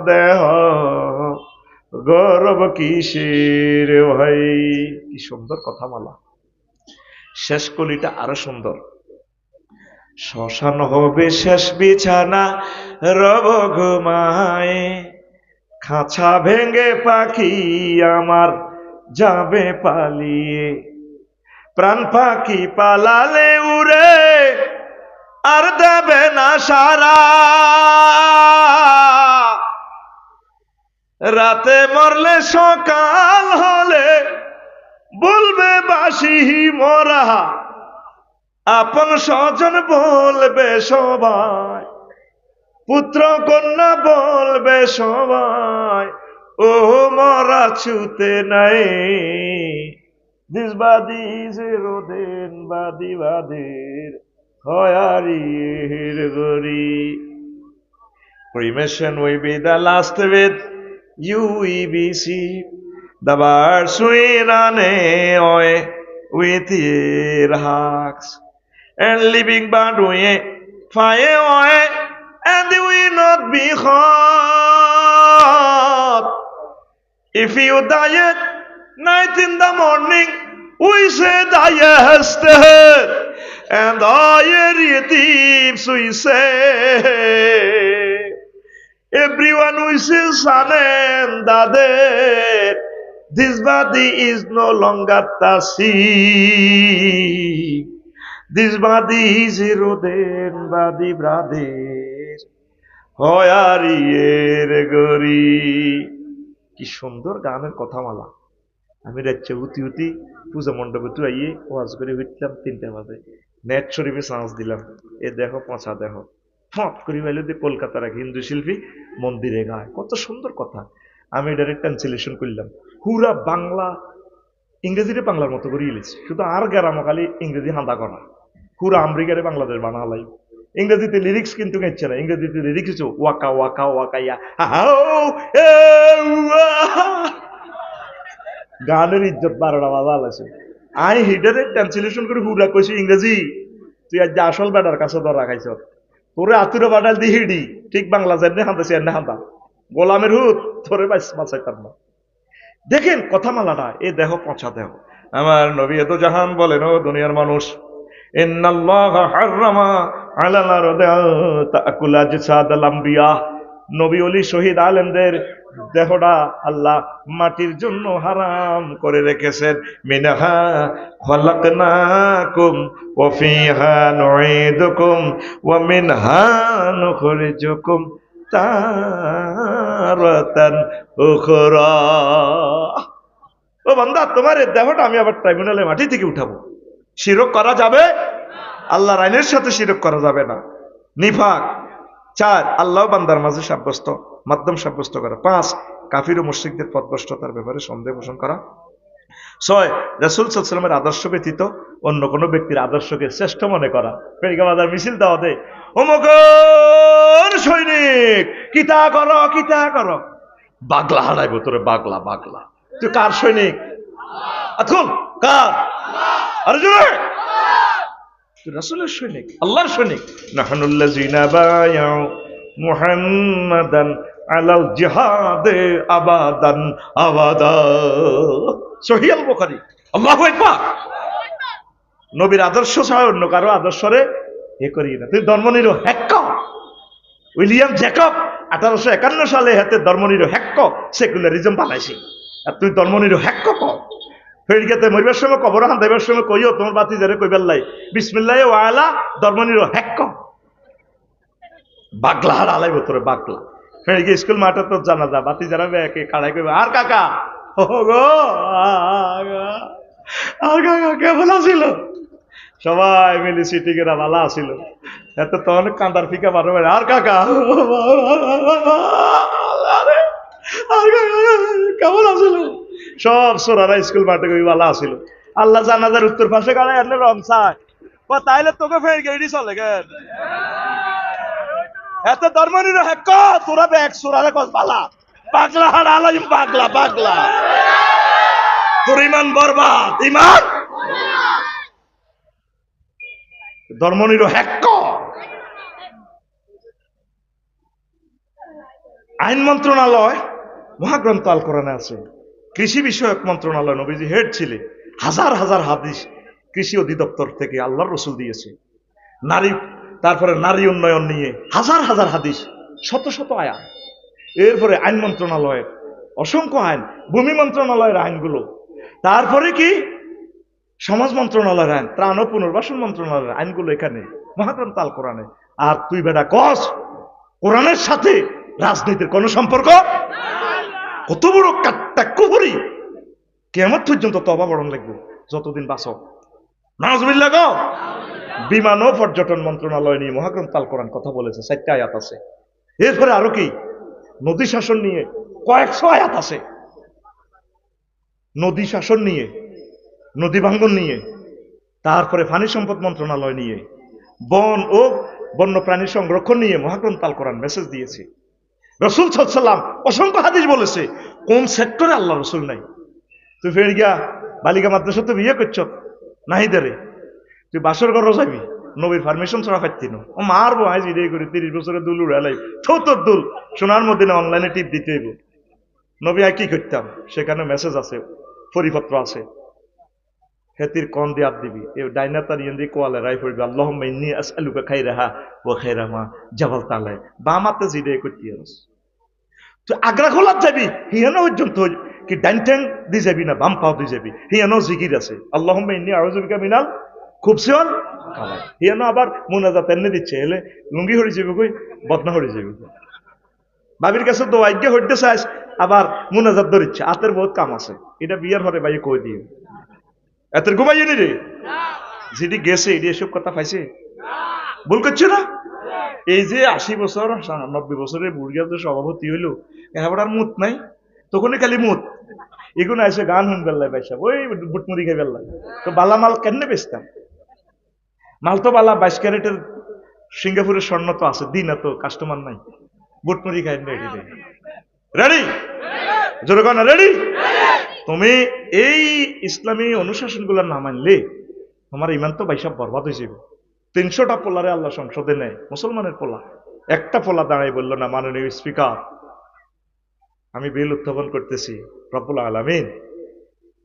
দেহ গর্ব কিসের ভাই। কি সুন্দর কথা মালা। শেষ কলিটা আরো সুন্দর, শ্মশান হবে শেষ বিছানা রব ঘুমায়, খাঁচা ভেঙে পাখি আমার যাবে পালিয়ে, প্রাণ পাখি পালালে উড়ে আর দেবে না সারা, রাতে মরলে সকাল হলে বলবে বাসি মরা, আপন স্বজন বলবে সবাই, পুত্র কন্যা বলবে সবাই, ও মরা ছুতে নাই, দিস বাদিস রোদেন বাদি বাদের হয়ারির গরি। Cremation will be the last with UEBC. The birds will run away with their hugs, and living bird will fly away, and they will not be hurt. If you die at night in the morning, we say diester, and all your thieves we say. Everyone wishes son and daughter, this body is no longer the sea, this body is eroded body brother, হয়ারিয়ের গরি। কি সুন্দর গানের কথামালা। আমি রাজ্যে উতি উতি পূজা মণ্ডপে তো আইয়ে ওয়াজ করে উঠলাম 3টা বাজে, নেট শরীফে চান্স দিলাম, এ দেখো পচা দেখো, ফট করি পাইলে যে কলকাতার এক হিন্দু শিল্পী মন্দিরে গায়, কত সুন্দর কথা। আমি এটার ট্রান্সলেশন করলাম, পুরা বাংলা ইংরেজিরে বাংলার মতো করে ইলিশ, শুধু আর গেরামো খালি ইংরেজি হাঁদা করা, পুরা আমেরিকারে বাংলাদেশ বানালাই। ইংরেজিতে লিরিক্স কিন্তু গাইছে না, ইংরেজিতে লিরিক্স হচ্ছে ওয়াকা ওয়াকা ওয়াকাইয়া, গানের ইজ্জত 12টা বাজা আছে। আই হিটারে ট্রান্সলেশন করে হুরা কইছি ইংরেজি, তুই আজ আসল বেটার কাছে ধরা খাইছ, তোরে আতুরে বাটাল দি হিডি ঠিক বাংলা জানে হাঁদাছি এনে হাঁদা, গোলামের হুত তোরে বাঁচাইতাম না। দেখেন কথামালাটা, এ দেহ পচা দেহ। আমার নবী এত জাহান বলেন, ও দুনিয়ার মানুষ, ইন্নাল্লাহা হাররামা আলাল আরদি তাকুল আজসাদাল আমবিয়া। নবী ওলি শহীদ আলেমদের দেহটা আল্লাহ মাটির জন্য হারাম করে রেখেছেন। মিনহা খালাকনাকুম ওয়া ফিহা নুঈদুকুম ওয়া মিনহা নুখরিজুকুম তারাতান উখরা। ও বান্দা, তোমার এই দেহটা আমি আবার ট্রাইব্যুনালে মাটি থেকে উঠাবো। শিরক করা যাবে? আল্লাহর আইনের সাথে শিরক করা যাবে না। নিফাক। 4, আল্লাহ বান্দার মাঝে সাব্যস্ত মাধ্যম সাব্যস্ত করা। 5, কাফির ও মুশরিকদের পথভ্রষ্টতার ব্যাপারে সন্দেহ পোষণ করা। 6, রাসূল সাল্লাল্লাহু আলাইহি ওয়াসাল্লামের আদর্শ ব্যতীত অন্য কোনো ব্যক্তির আদর্শকে শ্রেষ্ঠ মনে করা। ফেরিকা বাজার মিছিল দেওয়া দে, অমুকের সৈনিক কিতা করো কিতা করো, বাগলা হারাইবো তোরে, বাগলা বাগলা। তুই কার সৈনিক? আতকুল কার? আরে জোরে। তুই রাসূলের সৈনিক, আল্লাহর সৈনিক। নাহনুল্লাযিনা বায়াউ মুহাম্মাদান আলাল জিহাদে আবাদান আবাদা। সহিহ আল বুখারী। আল্লাহু আকবার। নবীর আদর্শ ছাড়া অন্য কারো আদর্শরে এ করি না। তুই ধর্মনিরপেক্ষ। উইলিয়াম জ্যাকব 1851 সালে হাতে ধর্মনিরপেক্ষ সেকুলারিজম বানাইছে, আর তুই ধর্মনিরপেক্ষ কর। ফেরিকাতে মরিবার সময় কবর হান দেবার সময় কইও তোমার বাতি যারে কইবার লাই বিসমিল্লাহ ওয়ালা ধর্মনিরপেক্ষ। বাগলা হার আলাই তোরে বাগলা। ফেরিকে স্কুল মাঠে তো জানা যা বাতি যারা একে কাড়াই কইবে, আর কাকা ও গো আর কাকা কেমন আছিল? সবাই মিলে সিটিকেরা ভালো আছিল। এত তো অনেক কান্দার ফিকা বারো বেড়ে, আর কাকা কেমন আছিল? সব সোরারা স্কুল মাঠে কই ভালো আছিল। আল্লাহ জানাজার উত্তর পাশে কাড়াই আনলে রং চায়, তাইলে তোকে ফের গেড়ি চলে গেল। এত ধর্মনিরপেক্ষ তোরা ব্যাগ সোরারে কস বালা পাগলা হার আলাইম পাগলা পাগলা। তোর ইমান বরবাদ, ইমান ধর্মনিরপেক্ষ। আইন মন্ত্রণালয় মহাগ্রন্থ আল কোরআনে আছে। কৃষি বিষয়ক মন্ত্রণালয় নবীজি হেড ছিলেন। হাজার হাজার হাদিস কৃষি অধিদপ্তর থেকে আল্লাহর রসুল দিয়েছে। নারী, তারপরে নারী উন্নয়ন নিয়ে হাজার হাজার হাদিস, শত শত আয়াত। এরপরে আইন মন্ত্রণালয়ের অসংখ্য আইন, ভূমি মন্ত্রণালয়ের আইনগুলো, তারপরে কি সমাজ মন্ত্রণালয়ের আইন, ত্রাণ ও পুনর্বাসন মন্ত্রণালয়ের আইনগুলো এখানে মহাগ্রন্থ আল কোরআনে। আর তুই বেটা কস কোরআনের সাথে রাজনীতির কোন সম্পর্ক? কত বড় কাট্টা কুফরি! কিয়ামত পর্যন্ত তওবা বরণ লাগবে যতদিন বাঁচো। নাউজুবিল্লাহ গো। বিমান ও পর্যটন মন্ত্রণালয় নিয়ে মহাগ্রন্থ আল কোরআন কথা বলেছে, 4টা আয়াত আছে। এরপরে আরো কি নদী শাসন নিয়ে কয়েকশো আয়াত আছে। নদী শাসন নিয়ে, নদী ভাঙ্গন নিয়ে, তারপরে পানি সম্পদ মন্ত্রণালয় নিয়ে, বন ও বন্যপ্রাণী সংরক্ষণ নিয়ে মহাগ্রন্থ আল কোরআন মেসেজ দিয়েছে। রাসূল সাল্লাল্লাহু আলাইহি ওয়াসাল্লাম অসংখ্য হাদিস বলেছে। কোন সেক্টরে আল্লাহ রসুল নাই? তুই ফের গিয়া বালিকা মাদ্রাসা তো বিয়ে করছ নাহি দেরে, তুই বাসর ঘর যাবি নবীর পারমিশন ছাড়া পাইতিন ও মারবো আজ ইডে করে 30 বছরের দুল উড়ালাই তোর দুল সোনার মধ্যে অনলাইনে টিপ দিতে হইব। নবী আর কি করতাম? সেখানে মেসেজ আছে, পরিপত্র আছে। হেতির কন দিয়ে আপ দিবি, এ ডাইনা তার ইয়ে দিয়ে কোয়ালে রাই পড়বি, আল্লাহুম্মা ইন্নী আসআলুকা খাইরাহা ওয়া খাইরা মা জাবালতা আলাইহি। বাম হাতে জিডে করতে আস। তুই আগ্রা খোলাত যাবি, হিয়ানো পর্যন্ত কি ডাইন ট্যাং দিয়ে যাবি না বাম পাও দিয়ে যাবি, হিয়ানো জিকির আছে আল্লাহুম্মা ইন্নী আউযু বিকা মিনাল খুবসিওয়াল খাবাই। হিয়ানো আবার মুনাজাত এনে দিচ্ছে, এলে লুঙ্গি হরি যাবি কই বদনা হরি যাবি। বাবির কাছে দোয়া আজ্ঞা হইতে চাইস, আবার মুনাজাত ধরিচ্ছে। আতের বহুত কাম আছে, এটা বিয়ার হরে ভাই কই দিও এতের ঘুমাই নি রে, যেটি গেছে এটি এসব কথা পাইছে, ভুল করছে না? এই যে 80 বছর 90 বছরের বুড়িয়া যে সভাপতি হইলো, এবার আর মুত নাই, তখনই খালি মুত। এগুলো এসে গান শুন বেল্লাই পাইসা ওই বুটমুড়ি খাই বেল্লাই। তো বালা মাল কেন বেচতাম? মাল তো বালা 22 ক্যারেটের সিঙ্গাপুরের স্বর্ণ তো আছে, দিন এত কাস্টমার নাই, বুটমুড়ি খাই রেডি রেডি জোরে কর না রেডি। তুমি এই ইসলামী অনুশাসনগুলো না মানলে তোমার ইমান তো ভাই সব বরবাদ হয়ে যাবে। 300টা পোলারে আল্লাহ সংসদে নেয়, মুসলমানের পোলা একটা পোলা দাঁড়াই বললো না, মাননীয় স্পিকার আমি বিল উত্থাপন করতেছি, রব্বুল আলামিন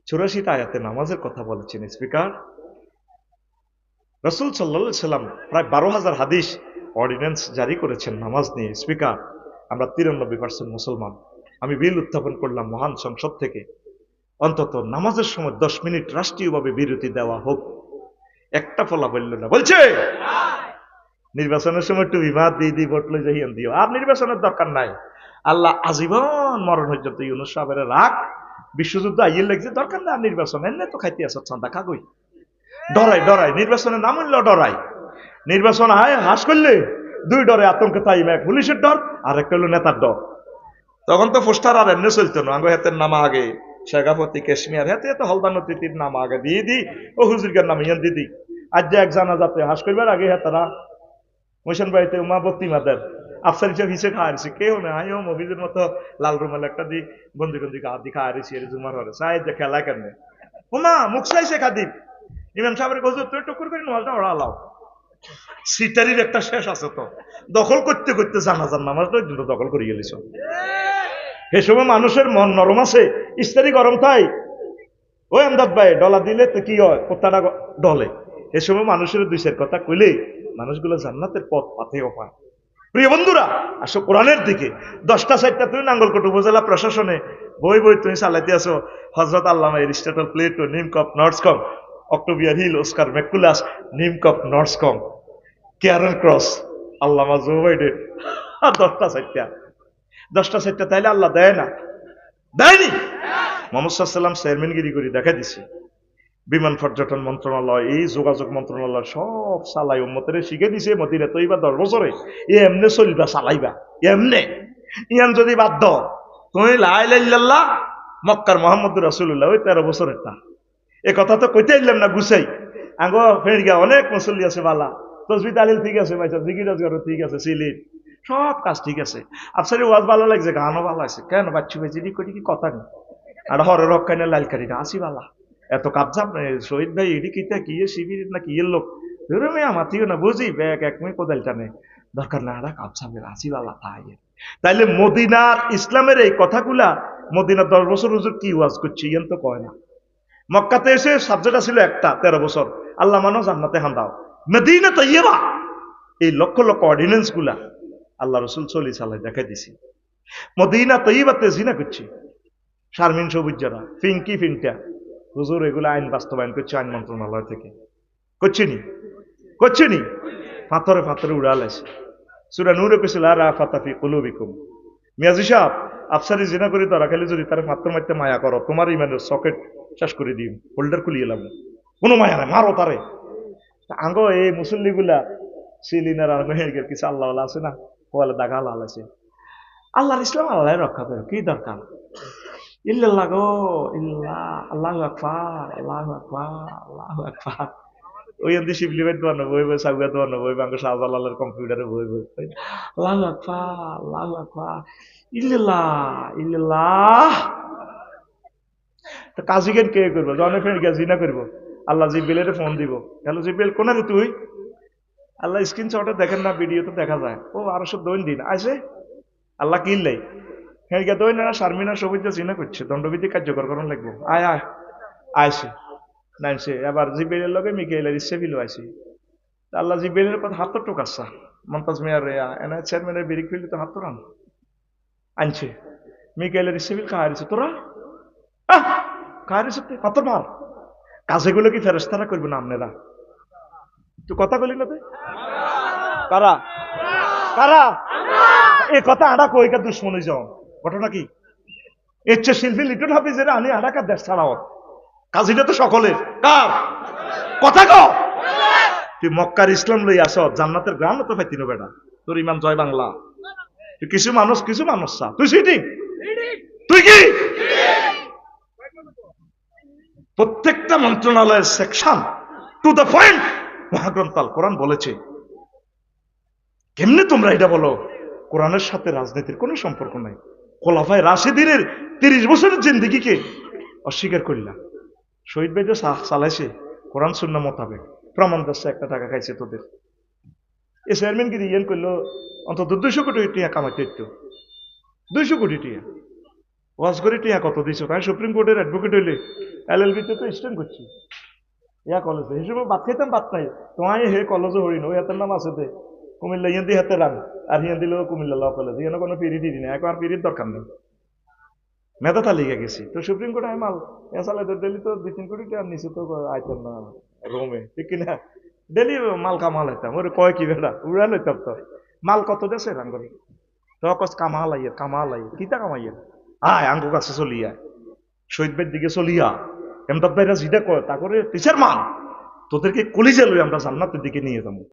84টা আয়াতে নামাজের কথা বলেছেন স্পিকার, রাসূল সাল্লাল্লাহু আলাইহি সাল্লাম প্রায় 12,000 হাদিস অর্ডিন্যান্স জারি করেছেন নামাজ নিয়ে। স্পিকার, আমরা 93% মুসলমান। আমি বিল উত্থাপন করলাম মহান সংসদ থেকে, অন্তত নামাজের সময় 10 মিনিট রাষ্ট্রীয়ভাবে বিরতি দেওয়া হোক। একটা ফলা বলল না, বলছে নির্বাচনের সময় টুপি বাদ দিয়ে দিয়ে ভোট লই যাইয়ান দিও, আর নির্বাচনের দরকার নাই। আল্লাহ আজীবন মরণ পর্যন্ত ইউনূস সাহেবের রাখ, বিশ্বযুদ্ধ আইয়ে লাগছে, দরকার নাই আর নির্বাচন, এনে তো খাইতে আসা চান্দা খাগই। ডরাই ডরাই নির্বাচনের নাম হইল ডরাই। নির্বাচন আয় হাস করলে দুই ডরে আতঙ্কে তাই, এক পুলিশের ডর আর একটা হলো নেতার ডর। তখন তো পোস্টার আর এমনি চলতো না, আগে হাতের নামা আগে শেখাপতি কেশমিয়ার হাতে এত হলদান অতিথির নাম আগে দিয়ে দি, ও হুজুরগার নাম ইয়ান দিদি। আজ যে এক জানা যাতে হাস করবার আগে হাতারা মোশন বাড়িতে উমাবতী মাদের আফসার হিসেবে হিসেবে খাওয়াইছে, কেউ না আইও মবিজের মতো লাল রুমাল একটা দি গন্দি গন্দি গা দি খাওয়াইছি, এর জুমার হরে সাহেব যে খেলা কেন উমা মুখ চাইছে খাদিব ইমাম সাহেবের হুজুর তুই টুকুর করে নামাজটা ওড়ালাও। সিটারির একটা শেষ আছে তো, দখল করতে করতে জানাজার নামাজটা কিন্তু দখল করে গেলিস। সে সময় মানুষের মন নরম আছে, ইস্তারি গরম তাই ওই আমদাদ ভাই ডলা দিলে তো কি হয়, কোথাটা ডলে। এ সময় মানুষের দুই চার কথা কইলে মানুষগুলো জান্নাতের পথ পাতেও পায়। প্রিয় বন্ধুরা, আসো কোরআনের দিকে। 10টা 4টা তুমি নাঙ্গলকোট উপজেলা প্রশাসনে বই বই তুমি চালাইতে আসো, হযরত আল্লামা এরিস্টটল, প্লেটো, নিমকপ, নর্সকম, অক্টোবিয়ার হিল, ওস্কার ম্যাকুলাস, নিমকপ, নর্সকম, কেয়ারন ক্রস, আল্লামা জো বাইডেন, আর 10টা 4টা তাইলে আল্লাহ দেয় না, দেয়নি। মোহাম্মদ সাল্লাল্লাহু আলাইহি ওয়াসাল্লাম চেয়ারম্যানগিরি করে দেখা দিছে। বিমান পর্যটন মন্ত্রণালয়, এই যোগাযোগ মন্ত্রণালয় সব চালাই উম্মতের শিখে দিছে। মদিনা তৈবা 10 বছরে এমনে চলবা চালাইবা এমনে। ইয়ান যদি বাদ দাও তুমি লা ইলাহা ইল্লাল্লাহ মক্কার মুহাম্মদুর রাসূলুল্লাহ, ওই 13 বছরের তা। এ কথা তো কইতে ইল্লাম না গুছাই। আঙ্গো ফেরগা অনেক মুসল্লি আছে বালা, তসবিহ তাহলিল ঠিক আছে, ভাই জিকির আজগার ঠিক আছে, সিলিট সব কাজ ঠিক আছে। আপনার ওয়াজ ভালো লাগছে, গানও ভালো আছে, কেন বাচ্চু ভাই জিডি করি কি কথা নেই। আর হরের রক্ষাইনে লালকারিটা আসি বালা, এত কাবজাব শহীদ ভাই এটি কিতা কি শিবির না কি এর লোক ধরে আমার থেকে না বুঝি ব্যাগ এক মেয়ে কোদালটা নেই, দরকার না এটা কাবজাবের আসিবালা তাই। তাইলে মদিনার ইসলামের এই কথাগুলা মদিনার 10 বছর হুজুর কি ওয়াজ করছি ইয়ান তো কয় না। মক্কাতে এসে সাবজেক্ট ছিল একটা 13 বছর, আল্লাহ মানো জান্নাতে হান্দাও। মদিনা তৈয়বা এই লক্ষ লক্ষ অর্ডিন্যান্স গুলা আল্লাহ রসুল চলি চালাই দেখাই দিছি। মদিনা তৈয়বাতে জিনা করছি, শারমিন সবুজ যারা ফিঙ্কি ফিনটা হুজুর এগুলো আইন বাস্তবায়ন করছে আইন মন্ত্রণালয় থেকে, করছেনি ফাতরে ফাতরে উড়ালাইছে। সূরা নূরে কইছিল আর রাফাতা ফি কুলুবিকুম। মিয়াজি সাহেব আফসারি জিনা করি ধরা খেলে যদি তার ফাতর মারতে মায়া করো, তোমার ইমানের সকেট শেষ করে দিই, হোল্ডার খুলিয়ে এলাম, কোনো মায়া নাই, মারো তারে। আঙ্গ এই মুসল্লি গুলা সিলিনার আর মেহেরগের কিছু আল্লাহ আছে না, ওয়ালা দাগা লাল আছে। আল্লাহর ইসলাম আল্লাহ রক্ষা করে, কি দরকার ইল্লাল্লাহ গো ইল্লাহ, আল্লাহু আকবার, আল্লাহু আকবার, আল্লাহু আকবার। ওই এমনি শিবলি ভাই দোয়ানো বই বই, সাগুয়া দোয়ানো বই, বাঙ্গ শাহজালালের কম্পিউটারে বই বই, আল্লাহু আকবার, আল্লাহু আকবার, ইল্লাল্লাহ ইল্লাল্লাহ। তো কাজী জ্ঞান কে করবো, জনে ফ্রেন্ড গিয়া জিনা করবো, আল্লাহ জিব্রাইলের ফোন দিব, হ্যালো জিব্রাইল কোন রে তুই, আল্লাহ স্ক্রিনশটে দেখেন না, ভিডিও তো দেখা যায়, ও আরো সব দৈন দিন আছে আল্লাহ কিনলেই হ্যাঁ গিয়া দৈন না শারমিনা সবুজ চিনা করছে, দণ্ডবিধি কার্যকর করার লাগবো। আয় আয় আইসে নাইছে, এবার জিব্রাইলের লগে মিকাইলের ইসেফিলও আইসি। আল্লাহ জিব্রাইলের কথা হাত টোকাচ্ছা, মমতাজ মেয়ার এনা চেয়ারম্যানের বেরিক ফিল্ডে তো হাত রান আনছে, মিকাইলের ইসেফিল খাওয়াইছে, তোরা খাওয়াইছে পাথর মার। কাজেগুলো কি ফেরেশতারা করবে না আপনারা? তুই কথা বলি না, কারা কারা এই কথা আড়া কইকা দুশ্মনী যাও, ঘটনা কি? এর চেয়ে শিল্পী লিটন হাফিজের আনি আড়াকা দেশ ছাড়াও, কাজীটা তো সকলের, কার কথা কও? তুই মক্কার ইসলাম লই আস, জান্নাতের গ্রাম তো পাইতি না বেটা, তোর ইমান জয় বাংলা। তুই কিছু মানুষ চা, তুই সিটিং, তুই কি প্রত্যেকটা মন্ত্রণালয়ের সেকশন টু দ্য পয়েন্ট মহাগ্রন্থ আল কোরআন বলেছে। কেমনে তোমরা এটা বলো কোরআনের সাথে রাজনীতির কোনো সম্পর্ক নাই? খোলাফায়ে রাশিদিনের 30 বছরের জিন্দেগিকে অস্বীকার করলাম। শহীদ ভাই যে চালাইছে কোরআন সুন্নাহ মোতাবেক, প্রমাণ দিচ্ছে 1 টাকা খাইছে তোদের। এই চেয়ারম্যান কি রিয়েন করলো অন্তত 200 কোটি টিয়া কামাইতে, 200 কোটি টিয়া ওয়াজ করে টিয়া কত দিছো? তাই সুপ্রিম কোর্টের অ্যাডভোকেট হইলে LLB তে তো স্ট্যান্ড করছি, ইয়া কলেজে সেই সময় ভাত খাইতাম ভাত নাই তোমায় হে কলেজে হরি নই হাতের নাম আছে তে কুমিল্লা ইয়ান দি হাতে রান আর ইয়ান দিল কুমিল্লা ল কলেজ ইয়ানো কোনো পিড়ি দিদি না এখন আর পিড়ির দরকার নেই মেধা তালিকা গেছি তো সুপ্রিম কোর্টে আমি মাল এসালে তো ডেলি তো 2-3 কোটি টাকা নিচে তো আইতাম না রোমে ঠিক কিনা ডেলি মাল কামাল হইতাম ওরে কয় কি বেড়া উড়া লইতাম তো মাল কত দেশে রাঙ্গরে তো কস কামাল আইয়ের কিতা কামাইয়ের আয় আঙ্গু কাছে চলিয়া শহীদ ভাইয়ের দিকে চলিয়া এমদাদ ভাইরা যেটা কয় তা করে টিচার মান তোদেরকে কলিজে লই আমরা জান্নাতের দিকে নিয়ে যাবো